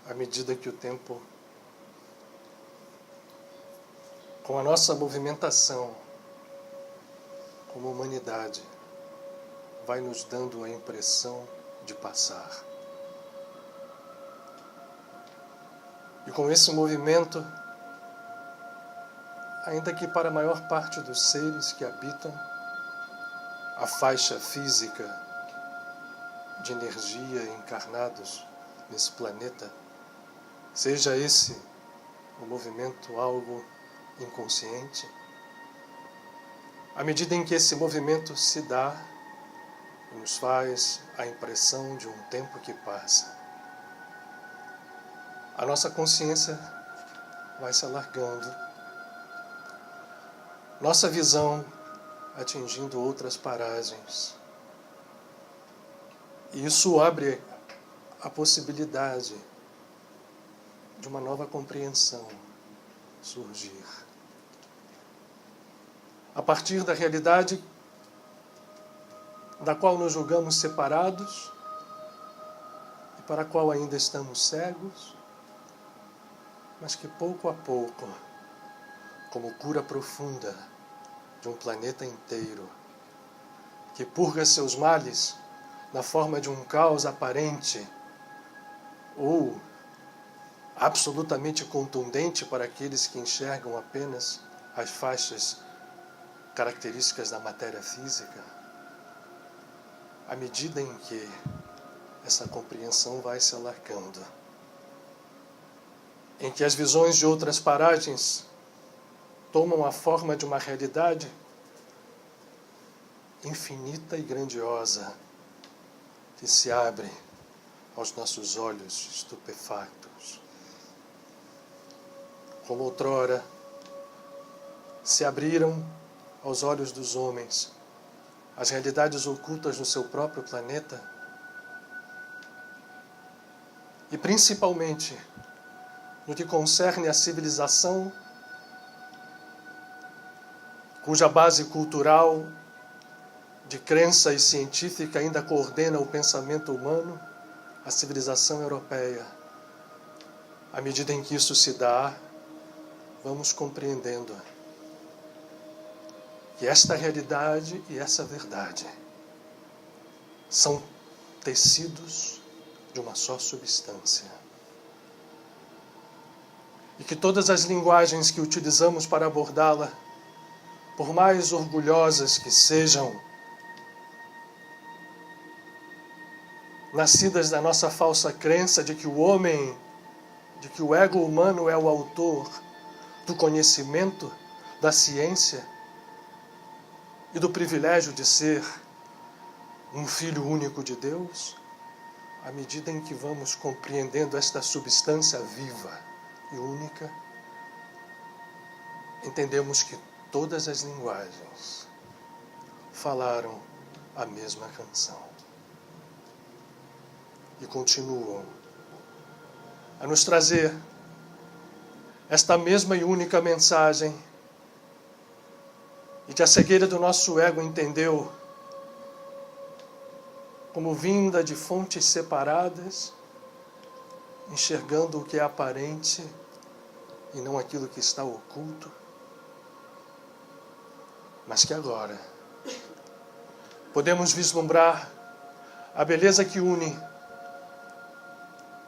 à medida que o tempo, com a nossa movimentação como humanidade, vai nos dando a impressão de passar. E com esse movimento, ainda que para a maior parte dos seres que habitam a faixa física de energia encarnados nesse planeta, seja esse o movimento algo inconsciente, à medida em que esse movimento se dá, nos faz a impressão de um tempo que passa. A nossa consciência vai se alargando, nossa visão atingindo outras paragens. E isso abre a possibilidade de uma nova compreensão surgir. A partir da realidade da qual nos julgamos separados e para a qual ainda estamos cegos, mas que pouco a pouco, como cura profunda de um planeta inteiro, que purga seus males na forma de um caos aparente ou absolutamente contundente para aqueles que enxergam apenas as faixas características da matéria física, à medida em que essa compreensão vai se alargando, em que as visões de outras paragens tomam a forma de uma realidade infinita e grandiosa que se abre aos nossos olhos estupefactos. Como outrora se abriram aos olhos dos homens as realidades ocultas no seu próprio planeta, e principalmente no que concerne à civilização cuja base cultural, de crença e científica ainda coordena o pensamento humano, a civilização europeia. À medida em que isso se dá, vamos compreendendo que esta realidade e essa verdade são tecidos de uma só substância. E que todas as linguagens que utilizamos para abordá-la, por mais orgulhosas que sejam, nascidas da nossa falsa crença de que o homem, de que o ego humano é o autor do conhecimento, da ciência e do privilégio de ser um filho único de Deus, à medida em que vamos compreendendo esta substância viva e única, entendemos que todas as linguagens falaram a mesma canção e continuam a nos trazer esta mesma e única mensagem, e que a cegueira do nosso ego entendeu como vinda de fontes separadas, enxergando o que é aparente e não aquilo que está oculto, mas que agora podemos vislumbrar a beleza que une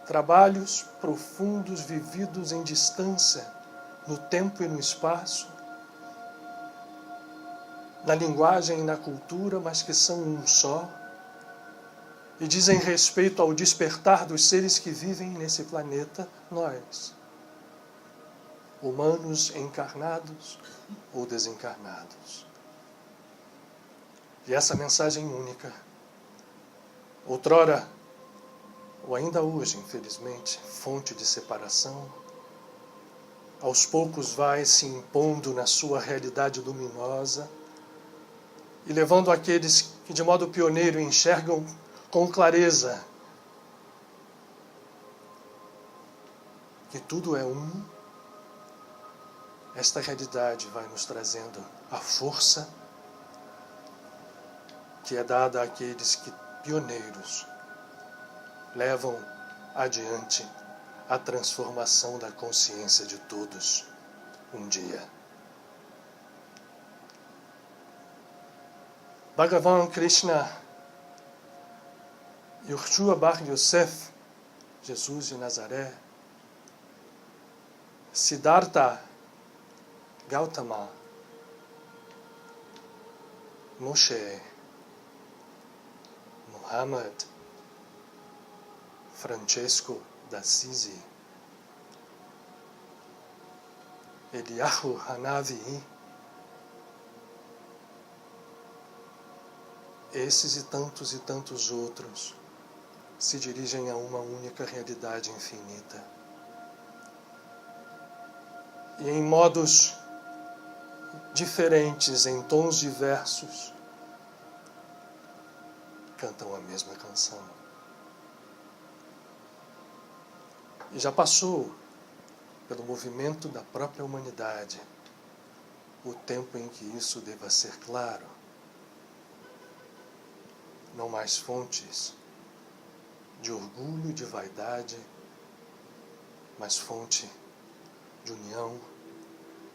trabalhos profundos vividos em distância, no tempo e no espaço, na linguagem e na cultura, mas que são um só, e dizem respeito ao despertar dos seres que vivem nesse planeta, nós, humanos encarnados ou desencarnados. E essa mensagem única, outrora, ou ainda hoje, infelizmente, fonte de separação, aos poucos vai se impondo na sua realidade luminosa e levando aqueles que de modo pioneiro enxergam com clareza que tudo é um. Esta realidade vai nos trazendo a força que é dada àqueles que, pioneiros, levam adiante a transformação da consciência de todos um dia. Bhagavan Krishna, Yeshua Bar Yosef, Jesus de Nazaré, Siddhartha Gautama, Moshe, Muhammad, Francesco d'Assisi, Eliyahu Hanavi, esses e tantos outros se dirigem a uma única realidade infinita. E em modos diferentes, em tons diversos, cantam a mesma canção. E já passou pelo movimento da própria humanidade o tempo em que isso deva ser claro. Não mais fontes de orgulho e de vaidade, mas fonte de união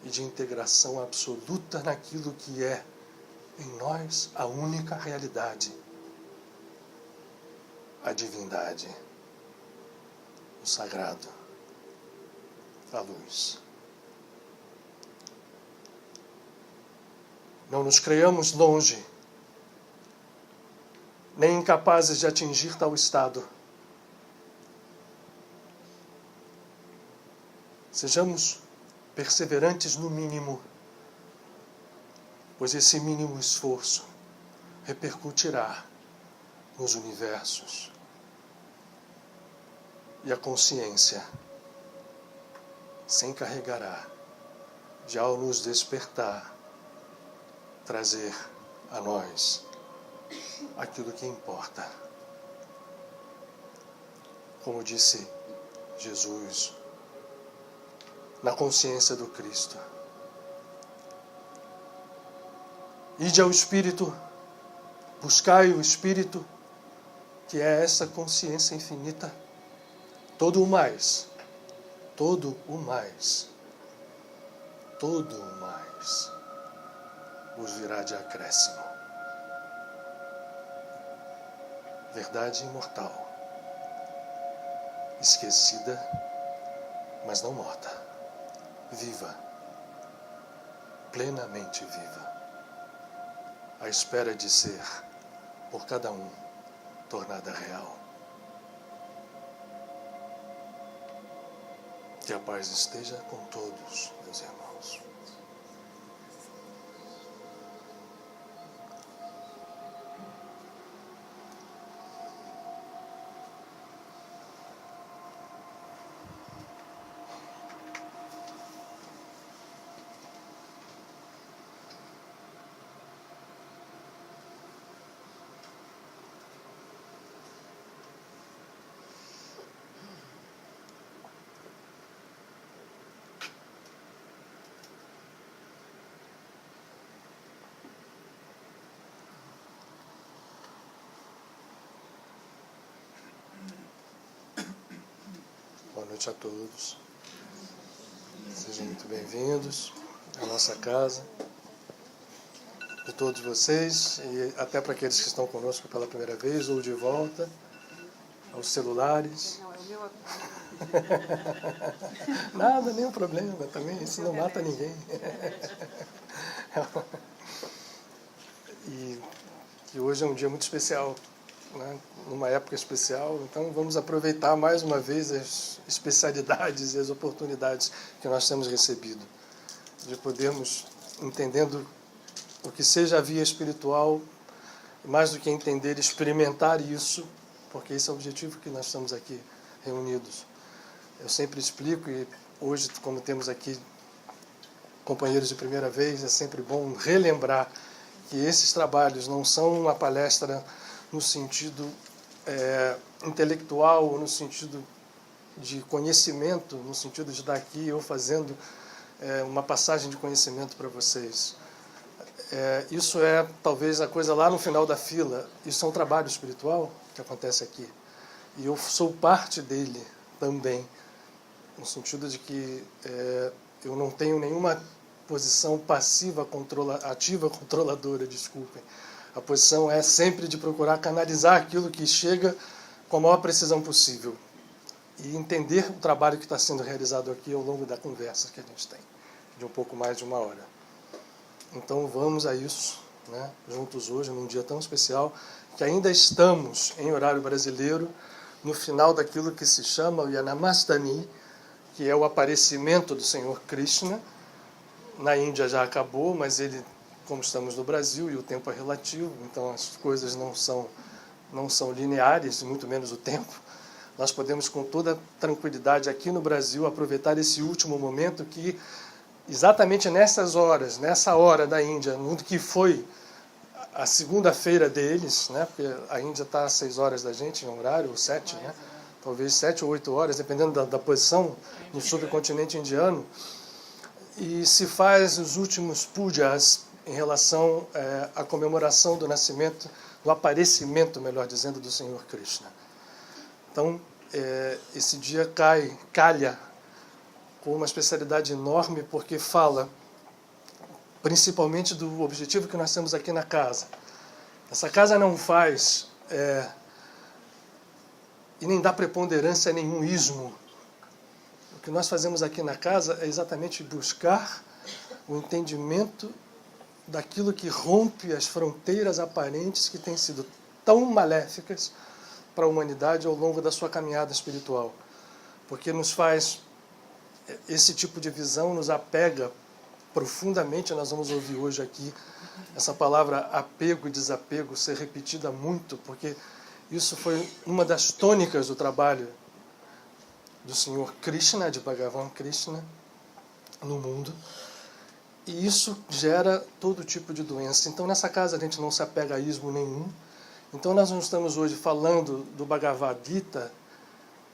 e de integração absoluta naquilo que é, em nós, a única realidade, a divindade, o sagrado, a luz. Não nos creiamos longe, nem incapazes de atingir tal estado. Sejamos perseverantes no mínimo, pois esse mínimo esforço repercutirá nos universos. E a consciência se encarregará de, ao nos despertar, trazer a nós aquilo que importa. Como disse Jesus, na consciência do Cristo. Ide ao Espírito, buscai o Espírito, que é essa consciência infinita. Todo o mais vos virá de acréscimo. Verdade imortal, esquecida, mas não morta, viva, plenamente viva, à espera de ser, por cada um, tornada real. Que a paz esteja com todos, meus irmãos. Boa noite a todos. Sejam muito bem-vindos à nossa casa. De todos vocês, e até para aqueles que estão conosco pela primeira vez ou de volta, aos celulares. Não, é o meu. Nada, nenhum problema também, isso não mata ninguém. E hoje é um dia muito especial, né? Numa época especial, então vamos aproveitar mais uma vez as especialidades e as oportunidades que nós temos recebido, de podermos, entendendo o que seja a via espiritual, mais do que entender, experimentar isso, porque esse é o objetivo que nós estamos aqui reunidos. Eu sempre explico, e hoje, como temos aqui companheiros de primeira vez, é sempre bom relembrar que esses trabalhos não são uma palestra no sentido intelectual, ou no sentido de conhecimento, no sentido de estar aqui eu fazendo uma passagem de conhecimento para vocês. Isso é talvez a coisa lá no final da fila. Isso é um trabalho espiritual que acontece aqui. E eu sou parte dele também. no sentido de que eu não tenho nenhuma posição passiva, ativa, controladora, desculpem. A posição é sempre de procurar canalizar aquilo que chega com a maior precisão possível e entender o trabalho que está sendo realizado aqui ao longo da conversa que a gente tem, de um pouco mais de 1 hora. Então vamos a isso, né, juntos hoje, num dia tão especial, que ainda estamos em horário brasileiro, no final daquilo que se chama o Janamastami, que é o aparecimento do Senhor Krishna. Na Índia já acabou, mas ele, como estamos no Brasil e o tempo é relativo, então as coisas não são lineares, muito menos o tempo. Nós podemos com toda tranquilidade aqui no Brasil aproveitar esse último momento que, exatamente nessas horas, nessa hora da Índia, no que foi a segunda-feira deles, né, porque a Índia está às 6 horas da gente, em um horário, ou 7, né, talvez 7 ou 8 horas, dependendo da posição no subcontinente indiano, e se faz os últimos pujas em relação à comemoração do nascimento, do aparecimento, melhor dizendo, do Senhor Krishna. Então, esse dia calha com uma especialidade enorme, porque fala principalmente do objetivo que nós temos aqui na casa. Essa casa não faz e nem dá preponderância a nenhum ismo. O que nós fazemos aqui na casa é exatamente buscar o entendimento daquilo que rompe as fronteiras aparentes que têm sido tão maléficas para a humanidade ao longo da sua caminhada espiritual. Porque nos faz, esse tipo de visão nos apega profundamente. Nós vamos ouvir hoje aqui essa palavra apego e desapego ser repetida muito, porque isso foi uma das tônicas do trabalho do Senhor Krishna, de Bhagavan Krishna, no mundo. E isso gera todo tipo de doença. Então, nessa casa, a gente não se apega a ismo nenhum. Então, nós não estamos hoje falando do Bhagavad Gita,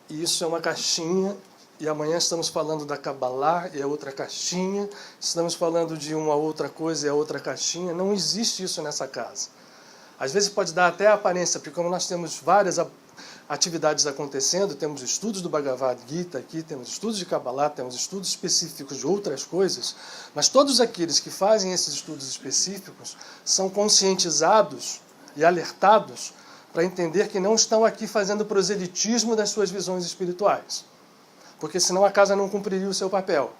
e isso é uma caixinha, e amanhã estamos falando da Kabbalah, e é outra caixinha, estamos falando de uma outra coisa, e é outra caixinha. Não existe isso nessa casa. Às vezes pode dar até a aparência, porque como nós temos várias atividades acontecendo, temos estudos do Bhagavad Gita aqui, temos estudos de Kabbalah, temos estudos específicos de outras coisas, mas todos aqueles que fazem esses estudos específicos são conscientizados e alertados para entender que não estão aqui fazendo proselitismo das suas visões espirituais, porque senão a casa não cumpriria o seu papel.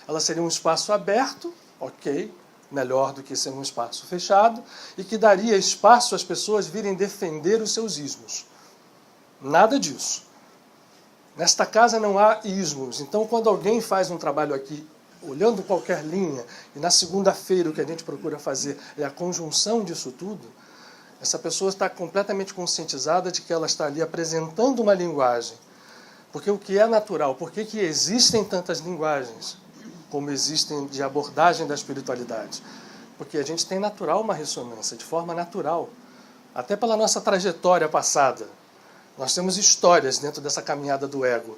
Ela seria um espaço aberto, ok, melhor do que ser um espaço fechado, e que daria espaço às pessoas virem defender os seus ismos. Nada disso. Nesta casa não há ismos. Então, quando alguém faz um trabalho aqui, olhando qualquer linha, e na segunda-feira o que a gente procura fazer é a conjunção disso tudo, essa pessoa está completamente conscientizada de que ela está ali apresentando uma linguagem. Porque o que é natural? Por que existem tantas linguagens como existem de abordagem da espiritualidade? Porque a gente tem natural uma ressonância, de forma natural. Até pela nossa trajetória passada. Nós temos histórias dentro dessa caminhada do ego.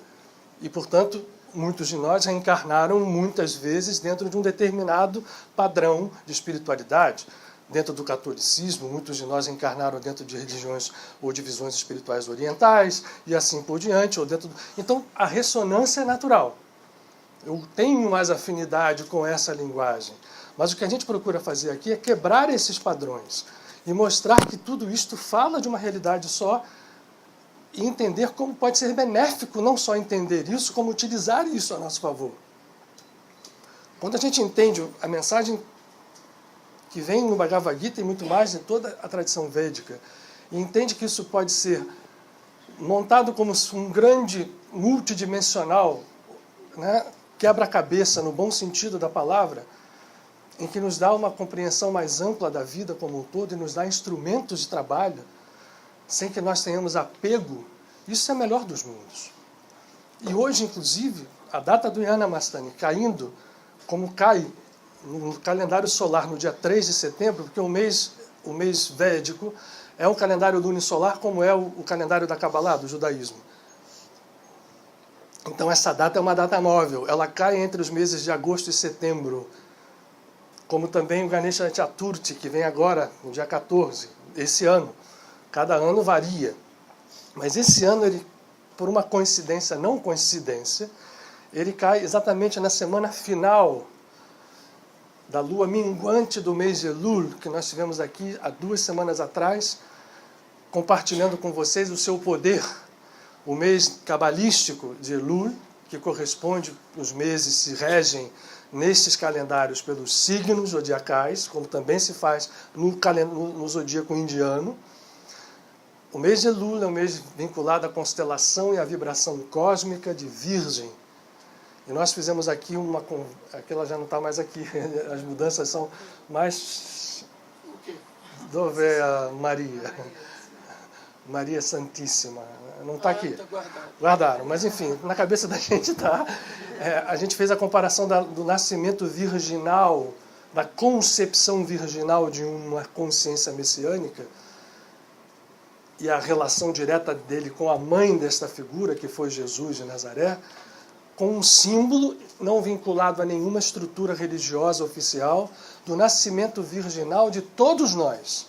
E, portanto, muitos de nós reencarnaram muitas vezes dentro de um determinado padrão de espiritualidade. Dentro do catolicismo, muitos de nós reencarnaram dentro de religiões ou divisões espirituais orientais, e assim por diante. Então, a ressonância é natural. Eu tenho mais afinidade com essa linguagem. Mas o que a gente procura fazer aqui é quebrar esses padrões e mostrar que tudo isto fala de uma realidade só, e entender como pode ser benéfico não só entender isso, como utilizar isso a nosso favor. Quando a gente entende a mensagem que vem no Bhagavad Gita e muito mais em toda a tradição védica, e entende que isso pode ser montado como um grande multidimensional, né, quebra-cabeça no bom sentido da palavra, em que nos dá uma compreensão mais ampla da vida como um todo e nos dá instrumentos de trabalho, sem que nós tenhamos apego, isso é o melhor dos mundos. E hoje, inclusive, a data do Janamastami caindo, como cai no calendário solar no dia 3 de setembro, porque o mês védico é um calendário lunisolar, como é o calendário da Kabbalah, do judaísmo. Então essa data é uma data móvel, ela cai entre os meses de agosto e setembro, como também o Ganesha Chaturthi, que vem agora, no dia 14, esse ano. Cada ano varia. Mas esse ano, ele, por uma coincidência, não coincidência, ele cai exatamente na semana final da lua minguante do mês de Elul, que nós tivemos aqui há 2 semanas atrás, compartilhando com vocês o seu poder, o mês cabalístico de Elul, que corresponde, os meses se regem nestes calendários pelos signos zodiacais, como também se faz no zodíaco indiano. O mês de Elul é um mês vinculado à constelação e à vibração cósmica de Virgem. E nós fizemos aqui aquela já não está mais aqui, as mudanças são mais... Do ver a Maria. Maria Santíssima. Não está aqui. Guardaram. Mas, enfim, na cabeça da gente está. A gente fez a comparação do nascimento virginal, da concepção virginal de uma consciência messiânica e a relação direta dele com a mãe desta figura, que foi Jesus de Nazaré, com um símbolo não vinculado a nenhuma estrutura religiosa oficial do nascimento virginal de todos nós.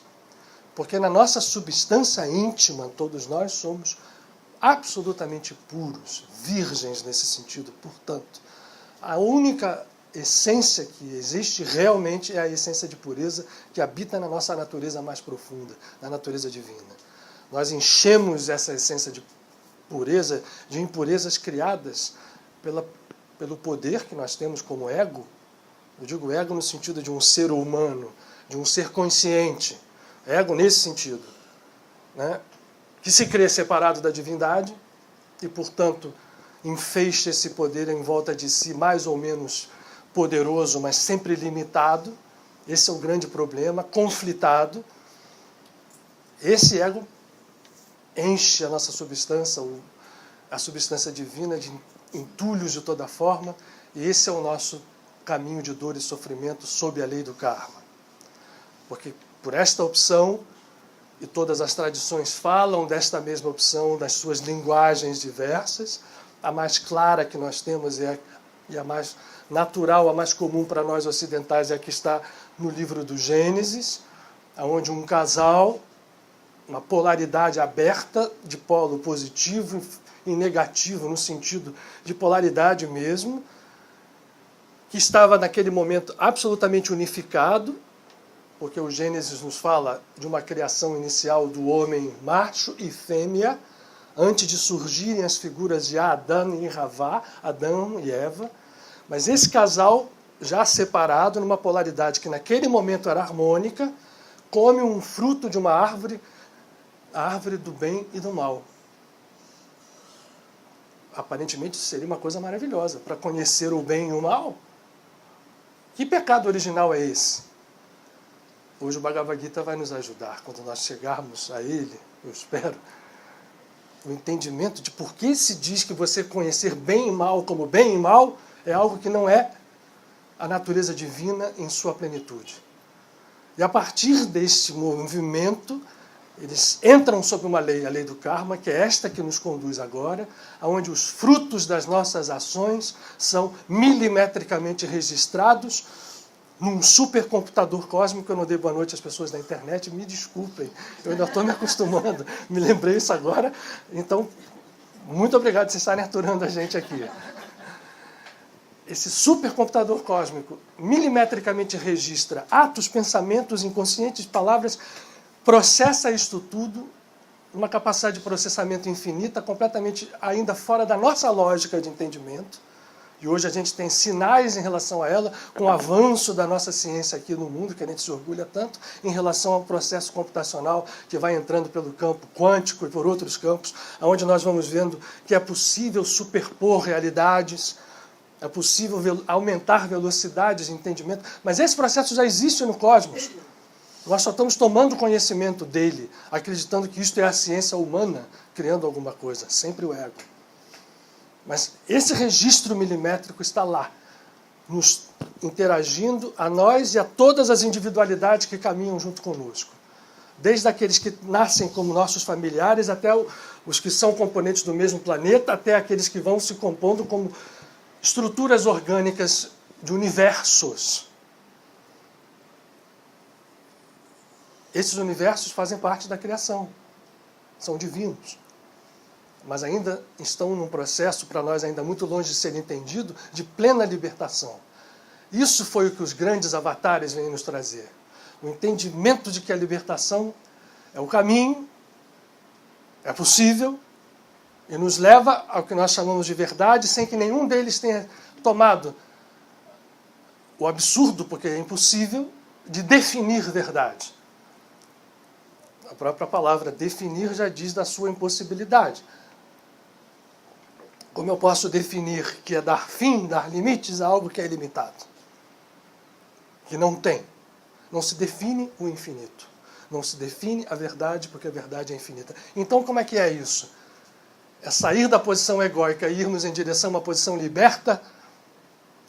Porque na nossa substância íntima, todos nós somos absolutamente puros, virgens nesse sentido. Portanto, a única essência que existe realmente é a essência de pureza que habita na nossa natureza mais profunda, na natureza divina. Nós enchemos essa essência de pureza de impurezas criadas pelo poder que nós temos como ego. Eu digo ego no sentido de um ser humano, de um ser consciente. Ego nesse sentido, né? Que se crê separado da divindade e, portanto, enfeixa esse poder em volta de si, mais ou menos poderoso, mas sempre limitado. Esse é o grande problema, conflitado. Esse ego enche a nossa substância, a substância divina, de entulhos de toda forma, e esse é o nosso caminho de dor e sofrimento sob a lei do karma. Porque por esta opção, e todas as tradições falam desta mesma opção, das suas linguagens diversas, a mais clara que nós temos e a mais natural, a mais comum para nós ocidentais é a que está no livro do Gênesis, onde um casal, uma polaridade aberta de polo positivo e negativo, no sentido de polaridade mesmo, que estava naquele momento absolutamente unificado, porque o Gênesis nos fala de uma criação inicial do homem macho e fêmea, antes de surgirem as figuras de Adão e Havá, Adão e Eva, mas esse casal, já separado, numa polaridade que naquele momento era harmônica, come um fruto de uma árvore, a árvore do bem e do mal. Aparentemente seria uma coisa maravilhosa, para conhecer o bem e o mal. Que pecado original é esse? Hoje o Bhagavad Gita vai nos ajudar, quando nós chegarmos a ele, eu espero, o entendimento de por que se diz que você conhecer bem e mal como bem e mal é algo que não é a natureza divina em sua plenitude. E a partir deste movimento, eles entram sob uma lei, a lei do karma, que é esta que nos conduz agora, onde os frutos das nossas ações são milimetricamente registrados num supercomputador cósmico. Eu não dei boa noite às pessoas da internet, me desculpem, eu ainda estou me acostumando, me lembrei isso agora, então, muito obrigado por vocês estarem aturando a gente aqui. Esse supercomputador cósmico milimetricamente registra atos, pensamentos, inconscientes, palavras, processa isto tudo, uma capacidade de processamento infinita, completamente ainda fora da nossa lógica de entendimento. E hoje a gente tem sinais em relação a ela, com o avanço da nossa ciência aqui no mundo, que a gente se orgulha tanto, em relação ao processo computacional que vai entrando pelo campo quântico e por outros campos, onde nós vamos vendo que é possível superpor realidades, é possível aumentar velocidades de entendimento, mas esse processo já existe no cosmos. Nós só estamos tomando conhecimento dele, acreditando que isto é a ciência humana criando alguma coisa, sempre o ego. Mas esse registro milimétrico está lá, nos interagindo a nós e a todas as individualidades que caminham junto conosco. Desde aqueles que nascem como nossos familiares, até os que são componentes do mesmo planeta, até aqueles que vão se compondo como estruturas orgânicas de universos. Esses universos fazem parte da criação, são divinos. mas ainda estão num processo, para nós ainda muito longe de ser entendido, de plena libertação. Isso foi o que os grandes avatares vêm nos trazer. O entendimento de que a libertação é o caminho, é possível, e nos leva ao que nós chamamos de verdade, sem que nenhum deles tenha tomado o absurdo, porque é impossível, de definir verdade. A própria palavra definir já diz da sua impossibilidade. Como eu posso definir que é dar fim, dar limites a algo que é ilimitado? Que não tem. Não se define o infinito. Não se define a verdade, porque a verdade é infinita. Então, como é que é isso? É sair da posição egóica e irmos em direção a uma posição liberta,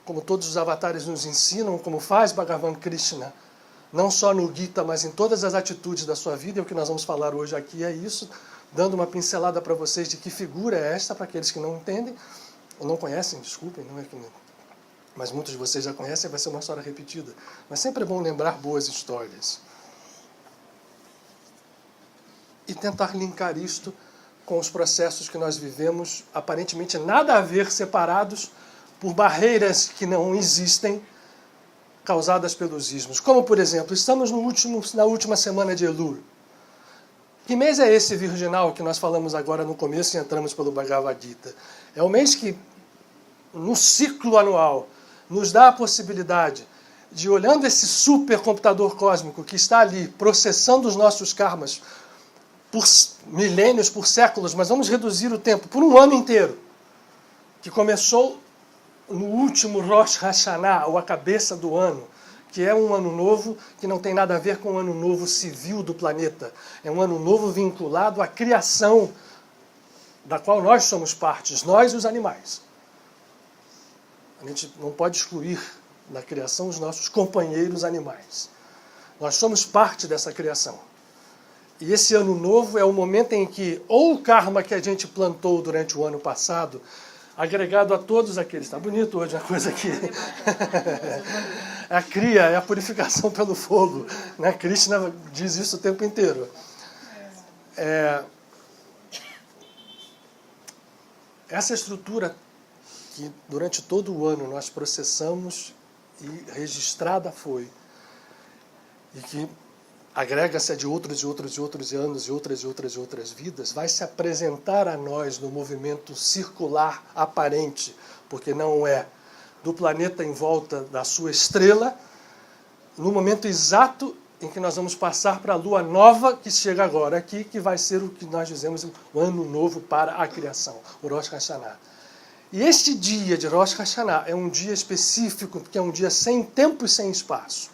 como todos os avatares nos ensinam, como faz Bhagavan Krishna, não só no Gita, mas em todas as atitudes da sua vida. E o que nós vamos falar hoje aqui é isso, dando uma pincelada para vocês de que figura é esta, para aqueles que não entendem, ou não conhecem, desculpem, não é que não, mas muitos de vocês já conhecem, vai ser uma história repetida. Mas sempre é bom lembrar boas histórias. E tentar linkar isto com os processos que nós vivemos, aparentemente nada a ver, separados por barreiras que não existem, causadas pelos ismos. Como, por exemplo, estamos na última semana de Elul. Que mês é esse virginal que nós falamos agora no começo e entramos pelo Bhagavad Gita? É o mês que, no ciclo anual, nos dá a possibilidade de, olhando esse supercomputador cósmico que está ali, processando os nossos karmas por milênios, por séculos, mas vamos reduzir o tempo por um ano inteiro, que começou no último Rosh Hashanah, ou a cabeça do ano, que é um ano novo que não tem nada a ver com o ano novo civil do planeta. É um ano novo vinculado à criação da qual nós somos partes, nós e os animais. A gente não pode excluir da criação os nossos companheiros animais. Nós somos parte dessa criação. E esse ano novo é o momento em que ou o karma que a gente plantou durante o ano passado, agregado a todos aqueles. Está bonito hoje a coisa aqui. É a cria, é a purificação pelo fogo. Né? Krishna diz isso o tempo inteiro. Essa estrutura que durante todo o ano nós processamos e registrada foi, e que agrega-se a de outros anos e outras vidas, vai se apresentar a nós no movimento circular aparente, porque não é, do planeta em volta da sua estrela, no momento exato em que nós vamos passar para a lua nova que chega agora aqui, que vai ser o que nós dizemos o ano novo para a criação, o Rosh Hashanah. E este dia de Rosh Hashanah é um dia específico, porque é um dia sem tempo e sem espaço,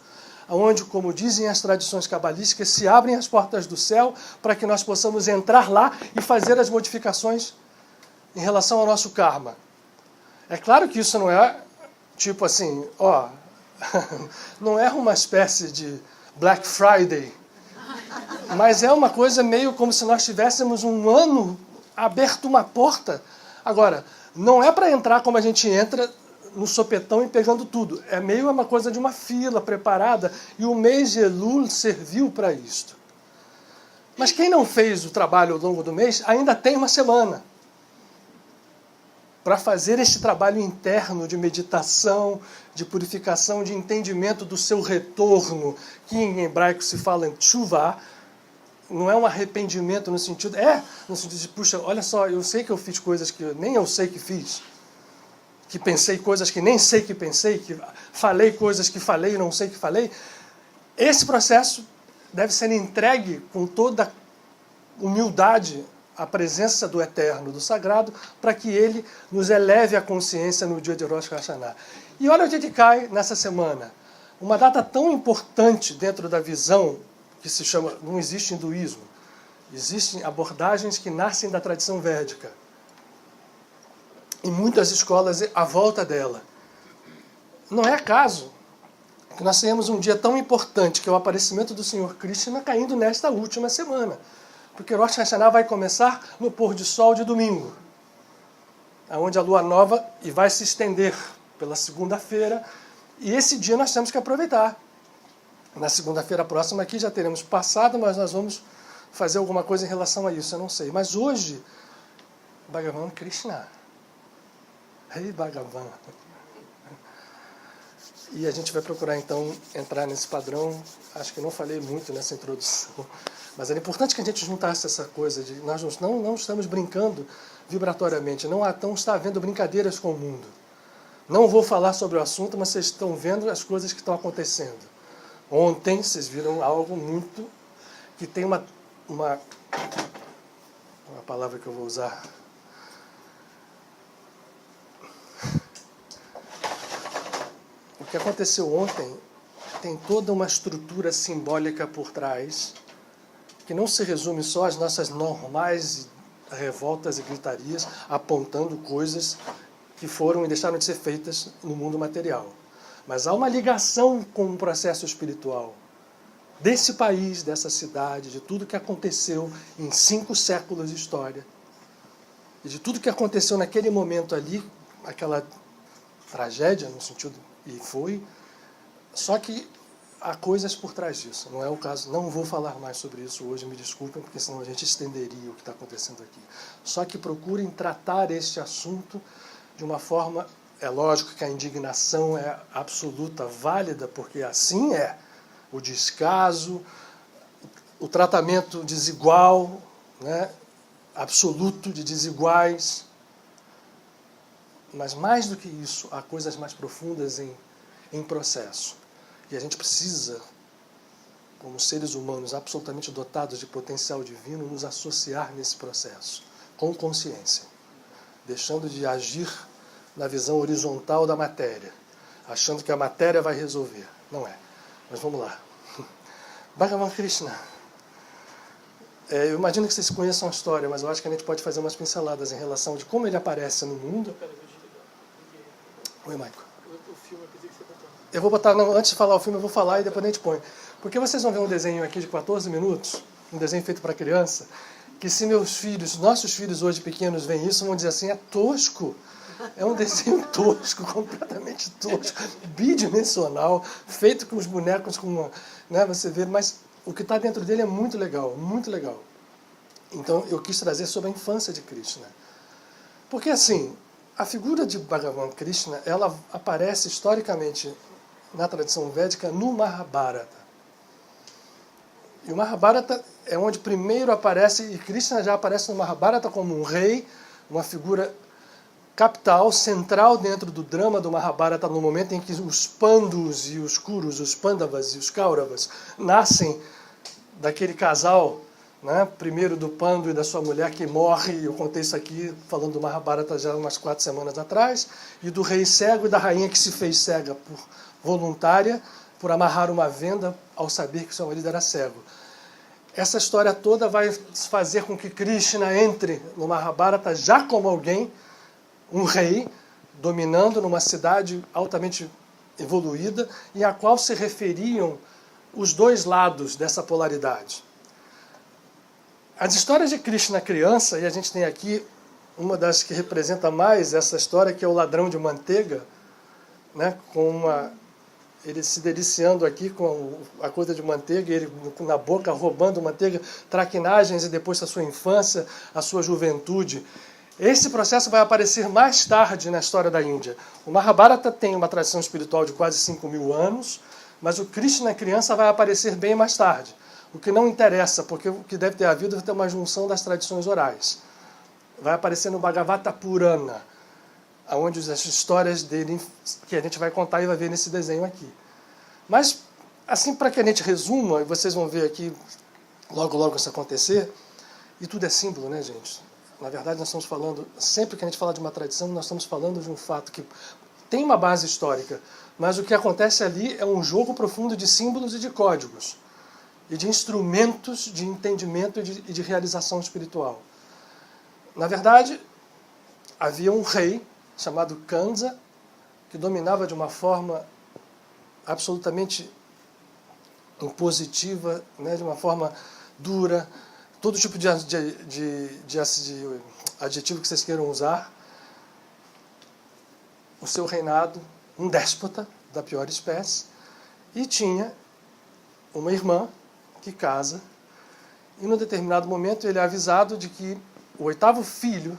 onde, como dizem as tradições cabalísticas, se abrem as portas do céu para que nós possamos entrar lá e fazer as modificações em relação ao nosso karma. É claro que isso não é tipo assim, não é uma espécie de Black Friday, mas é uma coisa meio como se nós tivéssemos um ano aberto uma porta. Agora, não é para entrar como a gente entra no sopetão e pegando tudo. É meio uma coisa de uma fila preparada, e o mês de Elul serviu para isto. Mas quem não fez o trabalho ao longo do mês, ainda tem uma semana para fazer este trabalho interno de meditação, de purificação, de entendimento do seu retorno, que em hebraico se fala em tshuva. Não é um arrependimento no sentido de, puxa, olha só, eu sei que eu fiz coisas que nem eu sei que fiz, que pensei coisas que nem sei que pensei, que falei coisas que falei e não sei que falei. Esse processo deve ser entregue com toda humildade à presença do Eterno, do Sagrado, para que ele nos eleve a consciência no dia de Rosh Hashanah. E olha onde cai nessa semana. Uma data tão importante dentro da visão que se chama, não existe hinduísmo, existem abordagens que nascem da tradição védica. Em muitas escolas à volta dela. Não é acaso que nós tenhamos um dia tão importante, que é o aparecimento do Senhor Krishna, caindo nesta última semana. Porque Rosh Hashanah vai começar no pôr de sol de domingo, onde a lua nova e vai se estender pela segunda-feira, e esse dia nós temos que aproveitar. Na segunda-feira próxima aqui já teremos passado, mas nós vamos fazer alguma coisa em relação a isso, eu não sei. Mas hoje Bhagavan Krishna. Rei Bhagavan. E a gente vai procurar, então, entrar nesse padrão. Acho que não falei muito nessa introdução, mas era importante que a gente juntasse essa coisa de nós não estamos brincando vibratoriamente, não está havendo brincadeiras com o mundo. Não vou falar sobre o assunto, mas vocês estão vendo as coisas que estão acontecendo. Ontem vocês viram algo muito que tem uma palavra que eu vou usar. O que aconteceu ontem tem toda uma estrutura simbólica por trás, que não se resume só às nossas normais revoltas e gritarias, apontando coisas que foram e deixaram de ser feitas no mundo material. Mas há uma ligação com o processo espiritual desse país, dessa cidade, de tudo que aconteceu em 5 séculos de história, e de tudo que aconteceu naquele momento ali, aquela tragédia, no sentido, e foi, só que há coisas por trás disso, não é o caso, não vou falar mais sobre isso hoje, me desculpem, porque senão a gente estenderia o que está acontecendo aqui. Só que procurem tratar este assunto de uma forma, é lógico que a indignação é absoluta, válida, porque assim é, o descaso, o tratamento desigual, né, absoluto de desiguais, mas mais do que isso, há coisas mais profundas em processo. E a gente precisa, como seres humanos absolutamente dotados de potencial divino, nos associar nesse processo, com consciência, deixando de agir na visão horizontal da matéria, achando que a matéria vai resolver. Não é. Mas vamos lá. Bhagavan Krishna. Eu imagino que vocês conheçam a história, mas eu acho que a gente pode fazer umas pinceladas em relação de como ele aparece no mundo. Oi, Maico. O filme, eu pensei que você botou. Eu vou botar, não, antes de falar o filme, eu vou falar e depois a gente põe. Porque vocês vão ver um desenho aqui de 14 minutos, um desenho feito para criança, que se meus filhos, nossos filhos hoje pequenos veem isso, vão dizer assim, é tosco. É um desenho tosco, completamente tosco, bidimensional, feito com os bonecos, com uma, né, você vê, mas o que está dentro dele é muito legal, muito legal. Então eu quis trazer sobre a infância de Krishna. Porque assim, a figura de Bhagavan Krishna, ela aparece historicamente na tradição védica no Mahabharata. E o Mahabharata é onde primeiro aparece, e Krishna já aparece no Mahabharata como um rei, uma figura capital, central dentro do drama do Mahabharata, no momento em que os Pandus e os Kurus, os Pandavas e os Kauravas, nascem daquele casal, né? Primeiro do Pandu e da sua mulher que morre, eu contei isso aqui falando do Mahabharata já umas 4 semanas atrás, e do rei cego e da rainha que se fez cega por voluntária, por amarrar uma venda ao saber que seu marido era cego. Essa história toda vai fazer com que Krishna entre no Mahabharata já como alguém, um rei, dominando numa cidade altamente evoluída, e a qual se referiam os dois lados dessa polaridade. As histórias de Krishna criança, e a gente tem aqui uma das que representa mais essa história, que é o ladrão de manteiga, né, ele se deliciando aqui com a coisa de manteiga, ele na boca roubando manteiga, traquinagens e depois a sua infância, a sua juventude. Esse processo vai aparecer mais tarde na história da Índia. O Mahabharata tem uma tradição espiritual de quase 5.000 anos, mas o Krishna criança vai aparecer bem mais tarde. O que não interessa, porque o que deve ter havido é ter uma junção das tradições orais. Vai aparecer no Bhagavata Purana, onde as histórias dele, que a gente vai contar e vai ver nesse desenho aqui. Mas, assim, para que a gente resuma, e vocês vão ver aqui logo isso acontecer, e tudo é símbolo, né, gente? Na verdade, nós estamos falando, sempre que a gente fala de uma tradição, nós estamos falando de um fato que tem uma base histórica, mas o que acontece ali é um jogo profundo de símbolos e de códigos, e de instrumentos de entendimento e de realização espiritual. Na verdade, havia um rei chamado Kansa, que dominava de uma forma absolutamente impositiva, né, de uma forma dura, todo tipo de adjetivo que vocês queiram usar. O seu reinado, um déspota da pior espécie, e tinha uma irmã que casa, e num determinado momento ele é avisado de que o 8º filho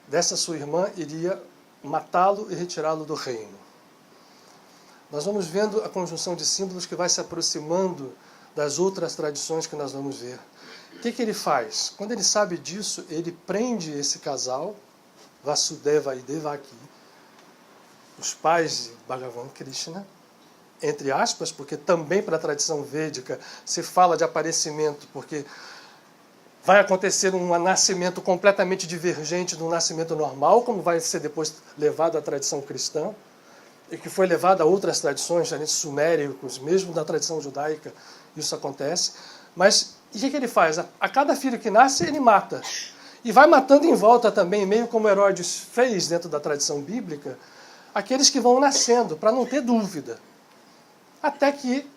dessa sua irmã iria matá-lo e retirá-lo do reino. Nós vamos vendo a conjunção de símbolos que vai se aproximando das outras tradições que nós vamos ver. O que ele faz? Quando ele sabe disso, ele prende esse casal, Vasudeva e Devaki, os pais de Bhagavan Krishna, entre aspas, porque também para a tradição védica se fala de aparecimento, porque vai acontecer um nascimento completamente divergente do nascimento normal, como vai ser depois levado à tradição cristã, e que foi levado a outras tradições, suméricos, mesmo da tradição judaica, isso acontece. Mas o que ele faz? A cada filho que nasce, ele mata. E vai matando em volta também, meio como Herodes fez dentro da tradição bíblica, aqueles que vão nascendo, para não ter dúvida. Até que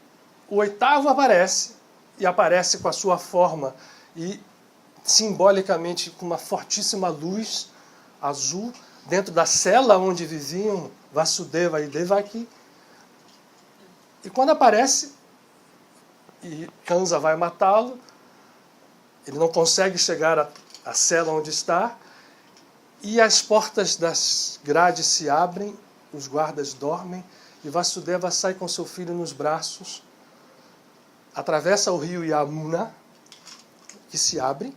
o oitavo aparece, e aparece com a sua forma, e simbolicamente com uma fortíssima luz azul, dentro da cela onde viviam Vasudeva e Devaki. E quando aparece, e Kansa vai matá-lo, ele não consegue chegar à cela onde está, e as portas das grades se abrem, os guardas dormem, e Vasudeva sai com seu filho nos braços, atravessa o rio Yamuna, que se abre,